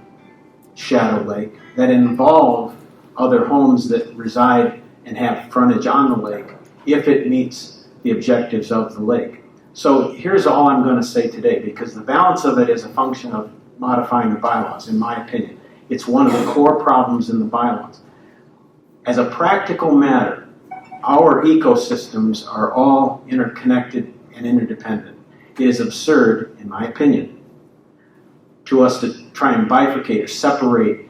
Shadow Lake, that involve other homes that reside and have frontage on the lake, if it meets the objectives of the lake. So here's all I'm going to say today, because the balance of it is a function of modifying the bylaws, in my opinion. It's one of the core problems in the bylaws. As a practical matter, our ecosystems are all interconnected and interdependent. It is absurd, in my opinion, to us to try and bifurcate or separate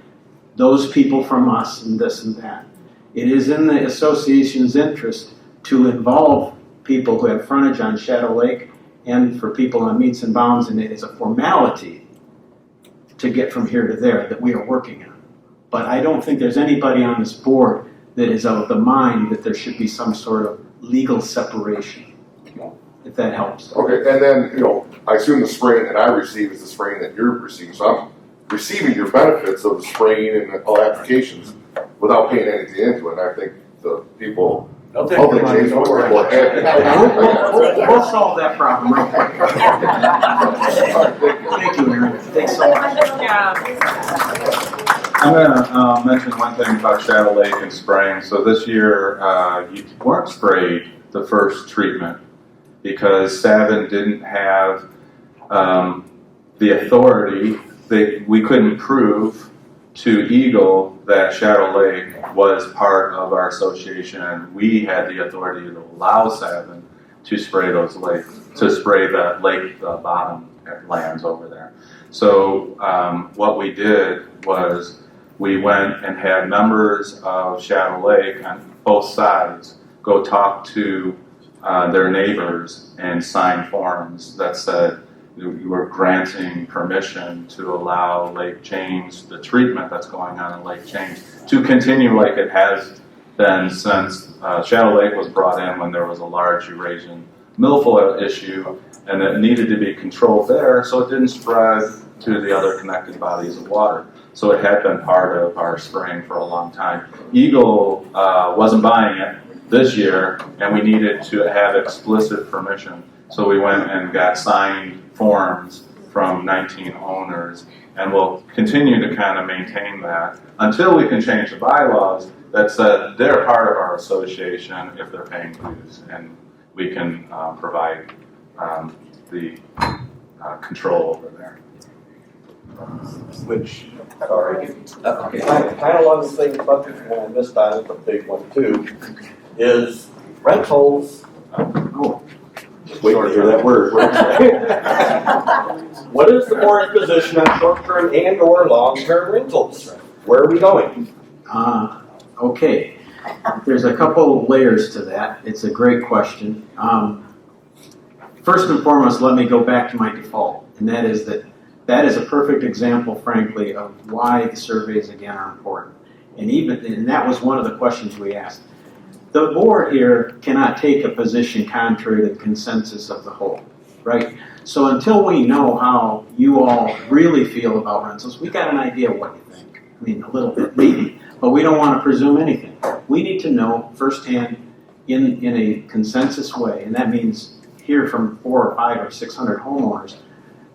those people from us and this and that. It is in the association's interest to involve people who have frontage on Shadow Lake and for people on meets and bounds, and it is a formality to get from here to there that we are working on. But I don't think there's anybody on this board that is of the mind that there should be some sort of legal separation, if that helps. Okay, and then, I assume the spraying that I receive is the spraying that you're receiving. So I'm receiving your benefits of the spraying and all applications without paying anything into it. And I think the people They'll take your money, don't worry. We'll solve that problem real quick. Thank you, Aaron. Thanks so much. I'm going to mention one thing about Shadow Lake and spraying. So this year, you weren't sprayed the first treatment because Savin didn't have the authority. We couldn't prove to Eagle that Shadow Lake was part of our association, and we had the authority to allow Savin to spray those lakes, to spray the lake, the bottom lands over there. So what we did was we went and had members of Shadow Lake on both sides go talk to their neighbors and sign forms that said you were granting permission to allow Lake James, the treatment that's going on in Lake James, to continue like it has been since Shadow Lake was brought in when there was a large Eurasian milfoil issue, and it needed to be controlled there so it didn't spread to the other connected bodies of water. So it had been part of our spraying for a long time. Eagle wasn't buying it this year, and we needed to have explicit permission. So we went and got signed forms from 19 owners, and we'll continue to kind of maintain that until we can change the bylaws that said they're part of our association if they're paying dues, and we can provide the control over there. Which, sorry, kind of one of the things about this one I missed on it, the big one too, is rentals. Just wait to hear that word. What is the board's position on short-term and/or long-term rentals? Where are we going? Okay, there's a couple layers to that. It's a great question. First and foremost, let me go back to my default, and that is a perfect example, frankly, of why the surveys again are important. And that was one of the questions we asked. The board here cannot take a position contrary to the consensus of the whole, right? So until we know how you all really feel about rentals, we got an idea of what you think. I mean, a little bit maybe, but we don't want to presume anything. We need to know firsthand in a consensus way, and that means hear from 400 or 500 or 600 homeowners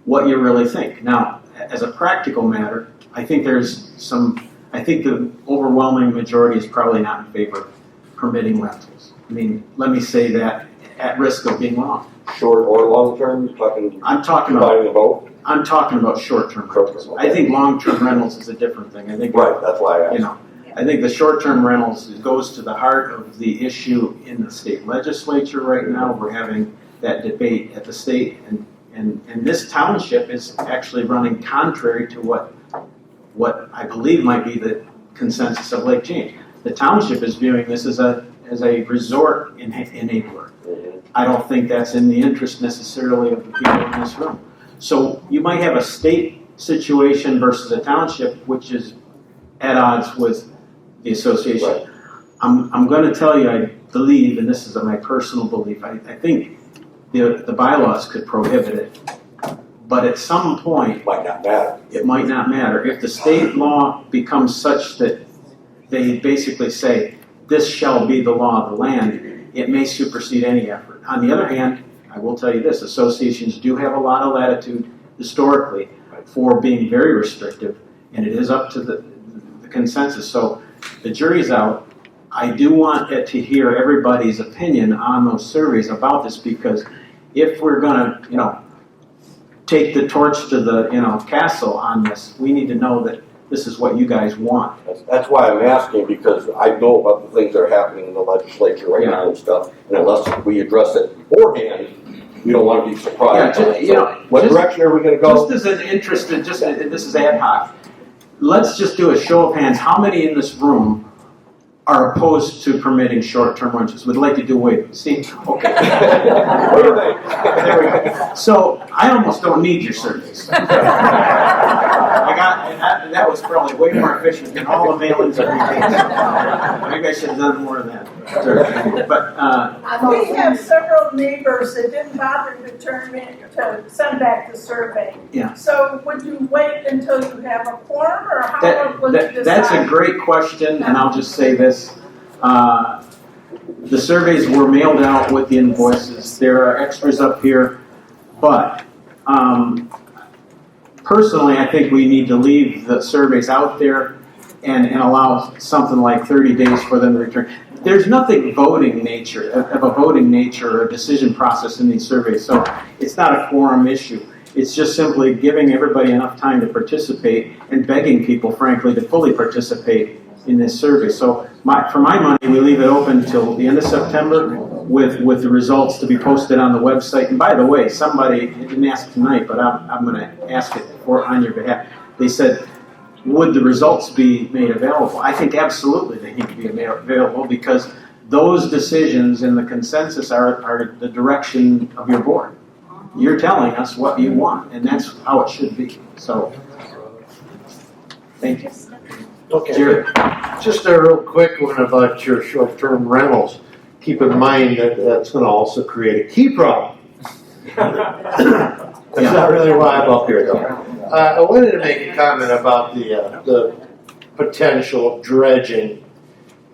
what you really think. Now, as a practical matter, I think the overwhelming majority is probably not in favor of permitting rentals. I mean, let me say that at risk of being wrong. Short or long term? I'm talking about short-term rentals. I think long-term rentals is a different thing. I think that's why I asked. I think the short-term rentals goes to the heart of the issue in the state legislature right now. We're having that debate at the state, and this township is actually running contrary to what I believe might be the consensus of Lake James. The township is viewing this as a resort enabler. I don't think that's in the interest necessarily of the people in this room. So you might have a state situation versus a township, which is at odds with the association. Right. I'm going to tell you, I believe, and this is my personal belief, I think the bylaws could prohibit it. But at some point, it might not matter. If the state law becomes such that they basically say, this shall be the law of the land, it may supersede any effort. On the other hand, I will tell you this, associations do have a lot of latitude historically for being very restrictive, and it is up to the consensus. So the jury's out. I do want to hear everybody's opinion on those surveys about this, because if we're going to, take the torch to the, castle on this, we need to know that this is what you guys want. That's why I'm asking, because I know about the things that are happening in the legislature right now and stuff, and unless we address it beforehand, we don't want to be surprised. What direction are we going to go? Just as an interest, this is ad hoc. Let's just do a show of hands. How many in this room are opposed to permitting short-term rentals? Would like to do away with it. See? Okay. What do you think? There we go. So I almost don't need your surveys. That was probably way more efficient than all the mailings every day. Maybe I should have done more of that. But we have several neighbors that didn't bother to send back the survey. Yeah. So would you wait until you have a quorum, or how would you decide? That's a great question, and I'll just say this. The surveys were mailed out with the invoices. There are extras up here, but personally, I think we need to leave the surveys out there and allow something like 30 days for them to return. There's nothing voting nature or a decision process in these surveys, so it's not a quorum issue. It's just simply giving everybody enough time to participate and begging people, frankly, to fully participate in this survey. So for my money, we leave it open until the end of September with the results to be posted on the website. And by the way, somebody didn't ask tonight, but I'm going to ask it on your behalf. They said, would the results be made available? I think absolutely they need to be made available, because those decisions in the consensus are the direction of your board. You're telling us what you want, and that's how it should be. So, thank you. Okay, Jerry. Just a real quick one about your short-term rentals. Keep in mind that that's going to also create a key problem. That's not really why I'm up here, though. I wanted to make a comment about the potential of dredging,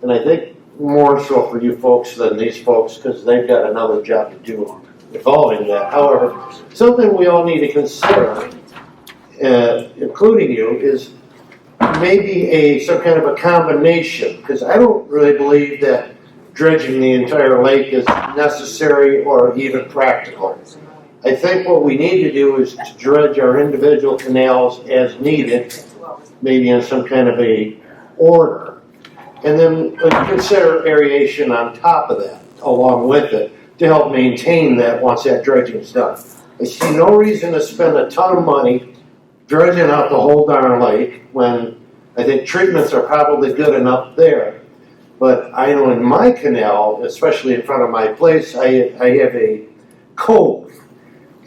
and I think more so for you folks than these folks, because they've got another job to do involving that. However, something we all need to consider including you, is maybe some kind of a combination, because I don't really believe that dredging the entire lake is necessary or even practical. I think what we need to do is to dredge our individual canals as needed, maybe in some kind of a order, and then consider aeration on top of that, along with it, to help maintain that once that dredging is done. I see no reason to spend a ton of money dredging out the whole darn lake when I think treatments are probably good enough there. But I know in my canal, especially in front of my place, I have a cove.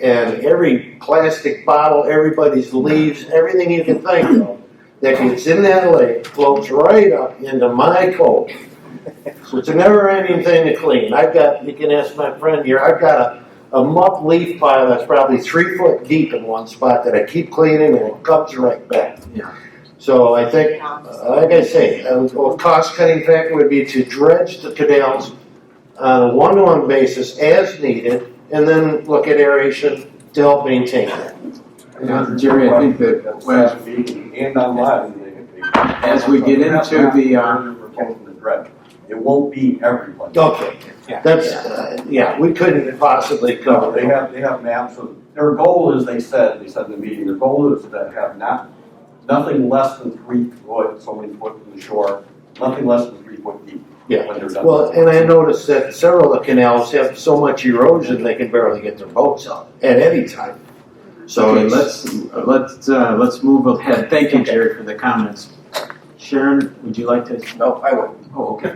And every plastic bottle, everybody's leaves, everything you can think of that gets in that lake floats right up into my cove. So it's a never-ending thing to clean. You can ask my friend here, I've got a muck leaf pile that's probably 3 foot deep in one spot that I keep cleaning and it comes right back. Yeah. So I think, like I say, a cost-cutting factor would be to dredge the canals on a one-to-one basis as needed, and then look at aeration to help maintain it. Jerry, I think that And online, as we get into the dredge, it won't be everybody. Okay, that's, we couldn't possibly cover They it. have maps of, their goal is, they said in the meeting, their goal is to have nothing less than 3 foot, so many foot from the shore, nothing less than 3 foot deep. Yeah, when they're done. well, and I noticed that several of the canals have so much erosion they can barely get their boats out at any time. So okay, it's- let's move ahead. Thank you, Jerry, for the comments. Sharon, would you like to? No, I won't. Oh, okay.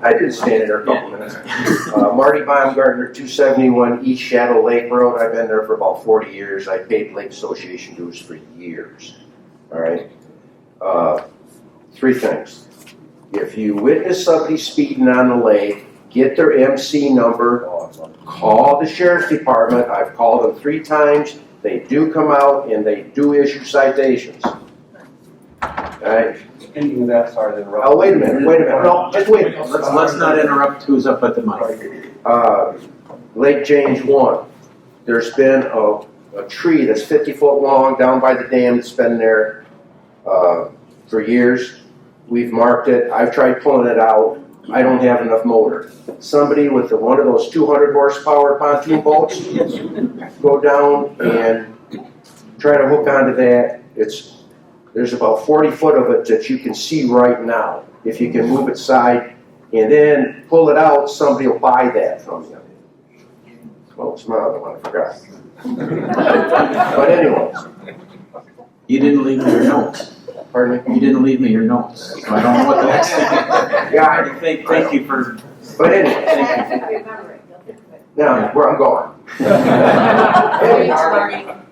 I did stand there a couple minutes. Marty Baumgartner, 271 East Shadow Lake Road. I've been there for about 40 years. I paid Lake Association dues for years. All right. 3 things. If you witness somebody speeding on the lake, get their MC number, call the sheriff's department. I've called them 3 times. They do come out and they do issue citations. Alright? Speaking of that, sorry to interrupt. Oh, wait a minute. No, just wait. Let's not interrupt who's up at the mic. Lake James 1. There's been a tree that's 50 foot long down by the dam that's been there for years. We've marked it. I've tried pulling it out. I don't have enough motor. Somebody with one of those 200 horsepower pontoon boats, go down and try to hook onto that. There's about 40 foot of it that you can see right now. If you can move it side and then pull it out, somebody will buy that from you. Well, it's my other one, I forgot. But anyways. You didn't leave me your notes. Pardon me? You didn't leave me your notes, so I don't know what the next thing is. Yeah, Thank you for. but anyway. Now, where I'm going.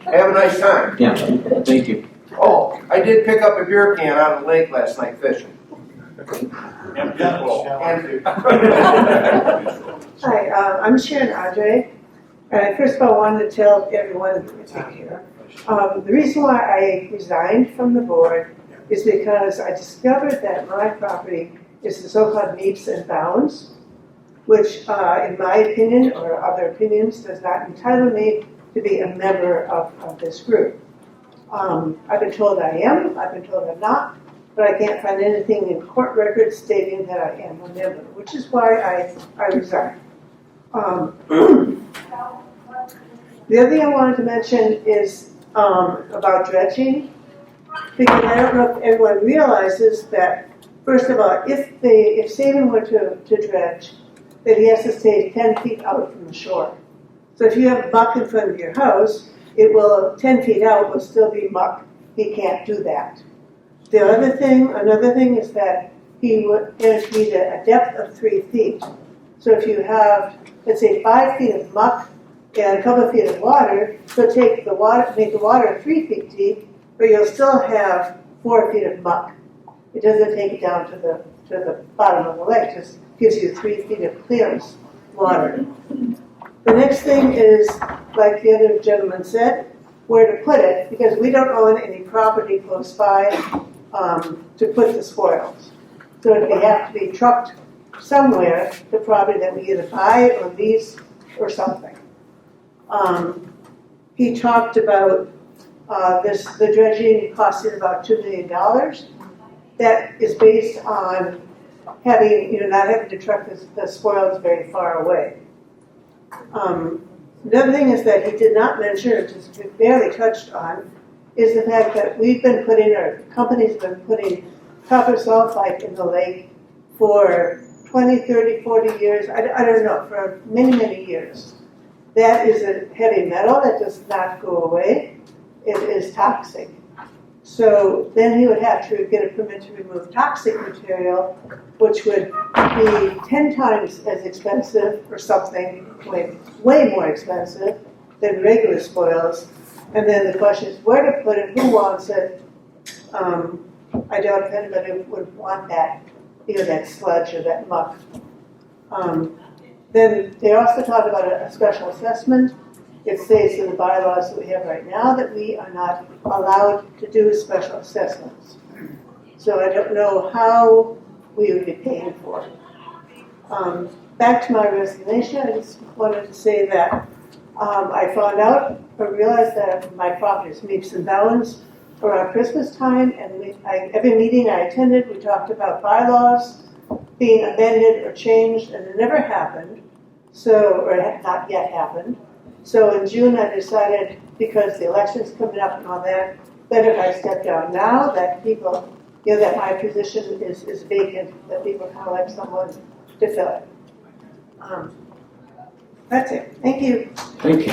Have a nice time. Yeah, thank you. Oh, I did pick up a beer can out of the lake last night fishing. Hi, I'm Sharon Andre, and I first of all wanted to tell everyone here. The reason why I resigned from the board is because I discovered that my property is the so-called meets and bounds, which in my opinion or other opinions does not entitle me to be a member of this group. I've been told I am, I've been told I'm not, but I can't find anything in court records stating that I am a member, which is why I resigned. The other thing I wanted to mention is about dredging, because I don't know if everyone realizes that, first of all, if Stephen were to dredge, that he has to stay 10 feet out from the shore. So if you have muck in front of your house, it will, 10 feet out will still be muck. He can't do that. Another thing is that he has to be a depth of 3 feet. So if you have, let's say, 5 feet of muck and a couple of feet of water, so make the water 3 feet deep, but you'll still have 4 feet of muck. It doesn't take it down to the bottom of the lake, it just gives you 3 feet of clear water. The next thing is, like the other gentleman said, where to put it, because we don't own any property close by to put the spoils. So it would have to be trucked somewhere, the property that we either buy or lease or something. he talked about the dredging costing about $2 million. That is based on having, not having to truck the spoils very far away. The other thing is that he did not mention, or just barely touched on, is the fact that we've been putting, or companies have been putting copper sulfide in the lake for 20, 30, 40 years, I don't know, for many, many years. That is a heavy metal that does not go away. It is toxic. So then he would have to get a permit to remove toxic material, which would be 10 times as expensive or something, way more expensive than regular spoils. And then the question is where to put it, who wants it. I doubt if anybody would want that, that sludge or that muck. Then they also talk about a special assessment. It states in the bylaws that we have right now that we are not allowed to do special assessments. So I don't know how we would be paying for it. Back to my resignation, I just wanted to say that I found out or realized that my property is leaps and bounds around Christmas time, and every meeting I attended, we talked about bylaws being amended or changed, and it never happened, or not yet happened. So in June, I decided, because the election's coming up and all that, that if I step down now, that people, that my position is vacant, that people kind of like someone to fill it. That's it. Thank you. Thank you.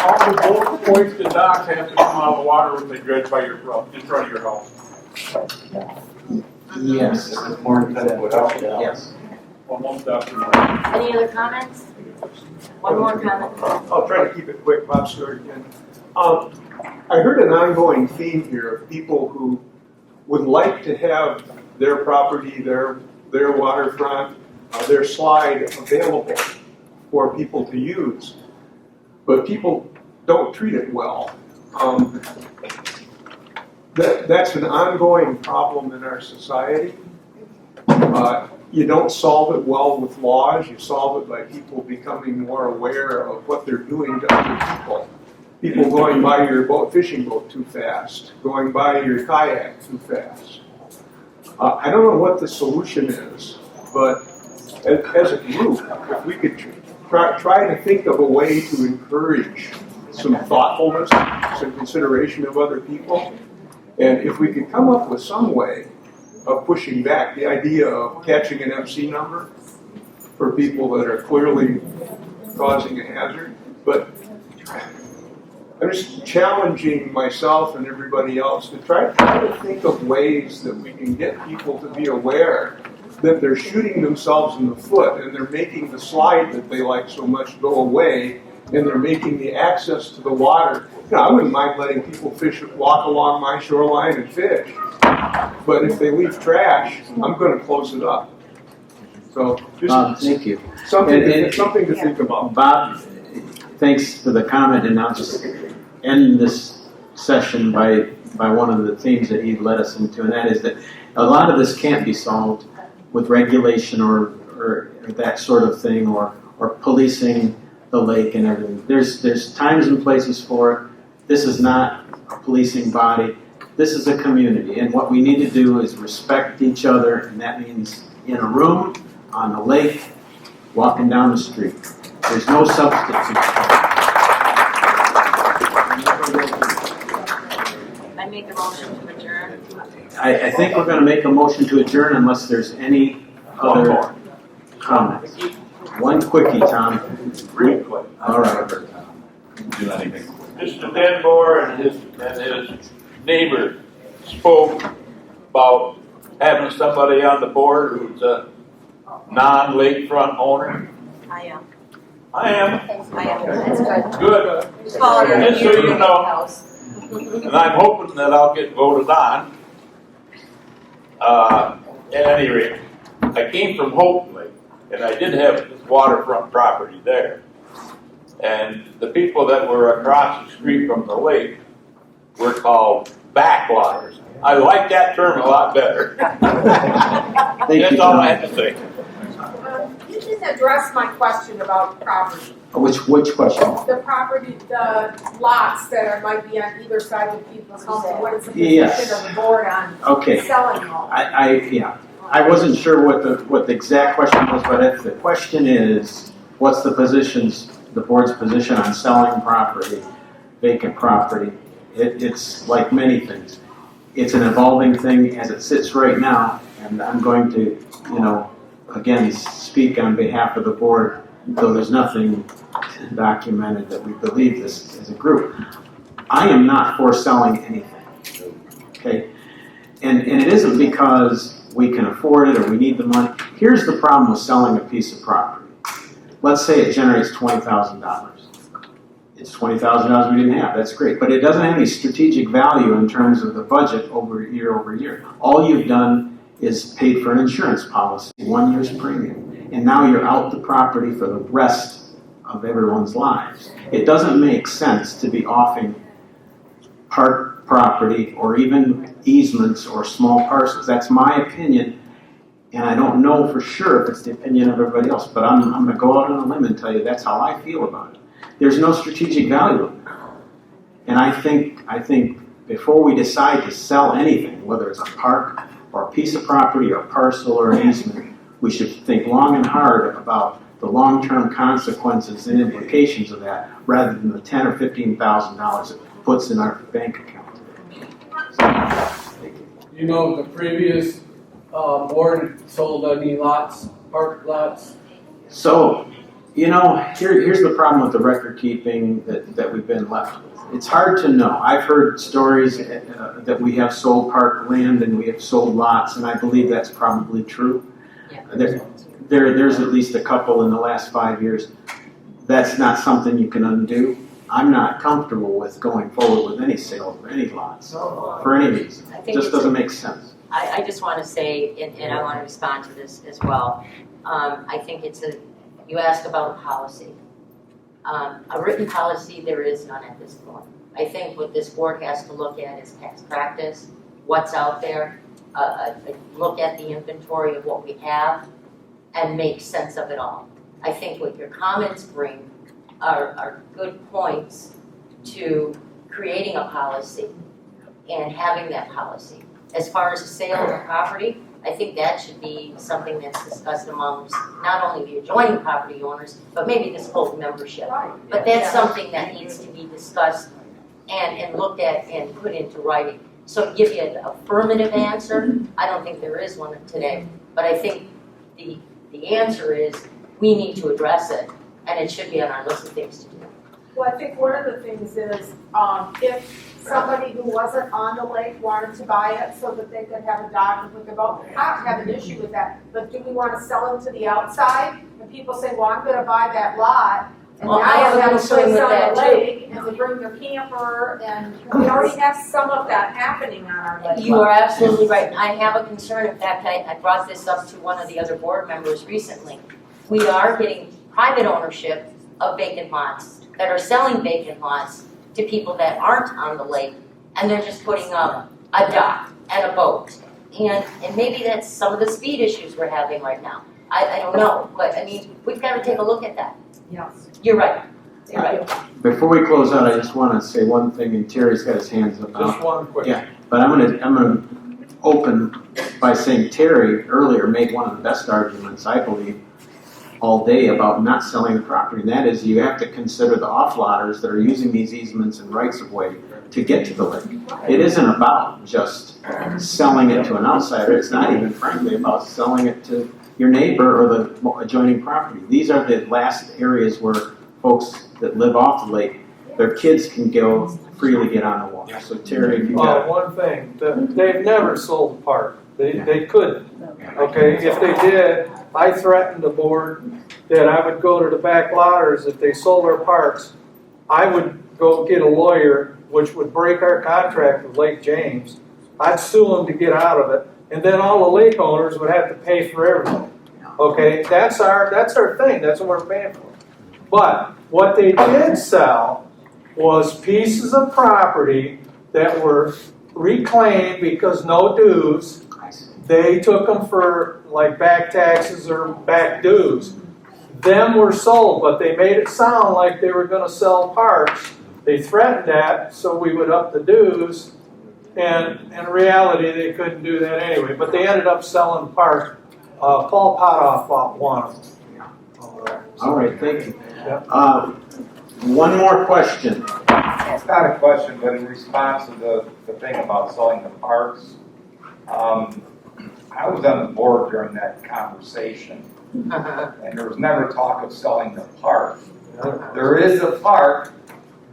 All the boat points and docks have to come out of the water when they dredge by your, in front of your house. Yes. Yes. Almost after. Any other comments? One more comment. I'll try to keep it quick. Bob Stewart again. I heard an ongoing theme here of people who would like to have their property, their waterfront, their slide available for people to use, but people don't treat it well. That's an ongoing problem in our society. You don't solve it well with laws. You solve it by people becoming more aware of what they're doing to other people. People going by your fishing boat too fast, going by your kayak too fast. I don't know what the solution is, but as a group, if we could try to think of a way to encourage some thoughtfulness, some consideration of other people, and if we could come up with some way of pushing back the idea of catching an MC number for people that are clearly causing a hazard. But I'm just challenging myself and everybody else to try to think of ways that we can get people to be aware that they're shooting themselves in the foot and they're making the slide that they like so much go away, and they're making the access to the water. I wouldn't mind letting people walk along my shoreline and fish. But if they leave trash, I'm going to close it up. So just thank you. Something to think about. Bob, thanks for the comment, and I'll just end this session by one of the themes that he led us into, and that is that a lot of this can't be solved with regulation or that sort of thing, or policing the lake and everything. There's times and places for it. This is not a policing body. This is a community, and what we need to do is respect each other, and that means in a room, on the lake, walking down the street. There's no substitute. I make a motion to adjourn. I think we're going to make a motion to adjourn unless there's any other comments. One quickie, Tom. Real quick. All right. Do anything. Mr. Denboer and his neighbor spoke about having somebody on the board who's a non-lakefront owner. I am. I am. That's good. Good. Just call it Just so you know. house. And I'm hoping that I'll get voted on. At any rate, I came from Hope Lake, and I did have waterfront property there. And the people that were across the street from the lake were called backwaters. I like that term a lot better. That's all I have to say. didn't address my question about property. Which question? The property, the lots that might be on either side of people's homes, and what is the Yes. position of the board on Okay. selling them? I wasn't sure what the exact question was, but if the question is, what's the board's position on selling property, vacant property? It's like many things. It's an evolving thing as it sits right now, and I'm going to, again, speak on behalf of the board, though there's nothing documented that we believe this as a group. I am not for selling anything, okay? And it isn't because we can afford it or we need the money. Here's the problem with selling a piece of property. Let's say it generates $20,000. It's $20,000 we didn't have, that's great. But it doesn't have any strategic value in terms of the budget over year. All you've done is paid for an insurance policy, 1 year's premium. And now you're out the property for the rest of everyone's lives. It doesn't make sense to be offering park property or even easements or small parcels. That's my opinion, and I don't know for sure if it's the opinion of everybody else, but I'm going to go out on a limb and tell you that's how I feel about it. There's no strategic value in that. And I think before we decide to sell anything, whether it's a park or a piece of property or a parcel or an easement, we should think long and hard about the long-term consequences and implications of that, rather than the $10,000 or $15,000 it puts in our bank account. The previous board sold any lots, park lots? So, here's the problem with the record keeping that we've been left with. It's hard to know. I've heard stories that we have sold park land and we have sold lots, and I believe that's probably true. There's at least a couple in the last 5 years. That's not something you can undo. I'm not comfortable with going forward with any sale of any lots for any reason. It just doesn't make sense. I just want to say, and I want to respond to this as well. I think you asked about policy. A written policy, there is none at this point. I think what this board has to look at is past practice, what's out there, look at the inventory of what we have, and make sense of it all. I think what your comments bring are good points to creating a policy and having that policy. As far as the sale of the property, I think that should be something that's discussed amongst not only the adjoining property owners, but maybe this whole membership. But that's something that needs to be discussed and looked at and put into writing. So to give you an affirmative answer, I don't think there is one today. But I think the answer is we need to address it, and it should be on our list of things to do. Well, I think one of the things is, if somebody who wasn't on the lake wanted to buy it so that they could have a dock and put their boat, I don't have an issue with that. But do we want to sell them to the outside? And people say, well, I'm going to buy that lot, and Well, now I have a have a concern place with on that the too. lake, and they bring their camper, and we already have some of that happening on our lake. You are absolutely right. I have a concern. In fact, I brought this up to one of the other board members recently. We are getting private ownership of vacant lots that are selling vacant lots to people that aren't on the lake, and they're just putting up a dock and a boat. And maybe that's some of the speed issues we're having right now. I don't know, but I mean, we've got to take a look at that. Yes. You're right. You're right. Before we close out, I just want to say one thing, and Terry's got his hands up now. Just one question. Yeah, but I'm gonna open by saying Terry earlier made one of the best arguments, I believe, all day about not selling the property, and that is you have to consider the offloaders that are using these easements and rights of way to get to the lake. It isn't about just selling it to an outsider. It's not even, frankly, about selling it to your neighbor or the adjoining property. These are the last areas where folks that live off the lake, their kids can go freely get on the water. So Terry, if you got One thing, they've never sold a park. They couldn't. Okay, if they did, I threatened the board that I would go to the back lotters if they sold their parks. I would go get a lawyer, which would break our contract with Lake James. I'd sue them to get out of it, and then all the lake owners would have to pay for everything. Okay, that's our thing. That's what we're paying for. But what they did sell was pieces of property that were reclaimed because no dues. They took them for like back taxes or back dues. them were sold, but they made it sound like they were gonna sell parts. They threatened that, so we would up the dues, and in reality, they couldn't do that anyway, but they ended up selling parts. Paul Potoff bought one of them. All right, thank you. One more question. It's not a question, but in response to the thing about selling the parts, I was on the board during that conversation, and there was never talk of selling the park. There is a park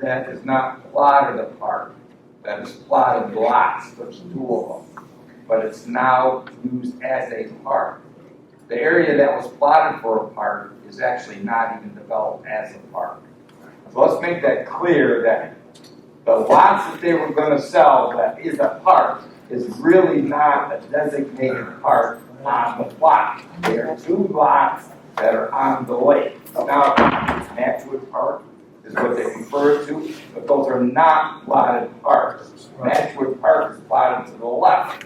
that is not plotted a park, that is plotted lots, there's 2 of them, but it's now used as a park. The area that was plotted for a park is actually not even developed as a park. So let's make that clear that the lots that they were going to sell that is a park is really not a designated park on the plot. There are 2 lots that are on the lake. Now, Matchwood Park is what they refer to, but those are not plotted parks. Matchwood Park is plotted to the left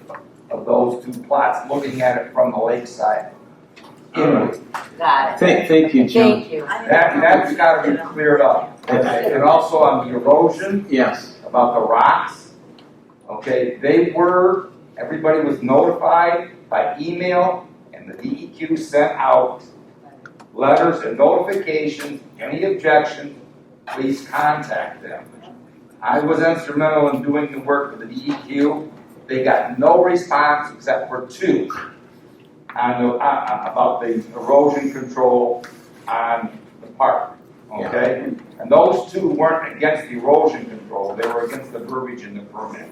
of those 2 plots, looking at it from the lakeside. Got it. Thank you, Jim. Thank you. That's got to be cleared up. Okay. And also on the erosion, Yes. about the rocks, okay, everybody was notified by email, and the DEQ sent out letters and notifications. Any objections, please contact them. I was instrumental in doing the work for the DEQ. They got no response except for 2 about the erosion control on the park, okay? And those 2 weren't against the erosion control, they were against the verbiage in the permit.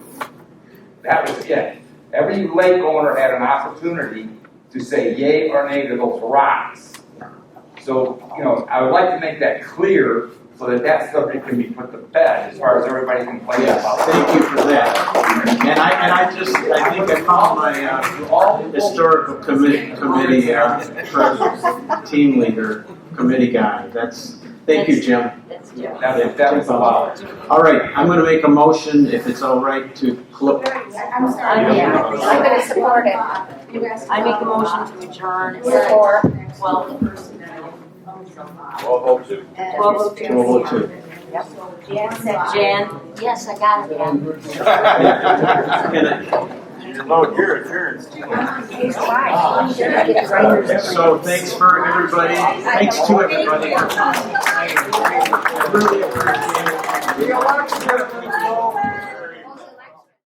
That was it. Every lake owner had an opportunity to say yay or nay to those rocks. So, I would like to make that clear so that subject can be put to bed as far as everybody complaining about it. Thank you for that. And I think I called my historical committee treasurer, team leader, committee guy. Thank you, Jim. That was about it. All right, I'm going to make a motion, if it's all right, to close. I'm sorry. I'm going to support it. I make a motion to adjourn. For 12:02. 12:02. Jan, yes, I got it, Jan. So thanks for everybody. Thanks to everybody. I really appreciate it.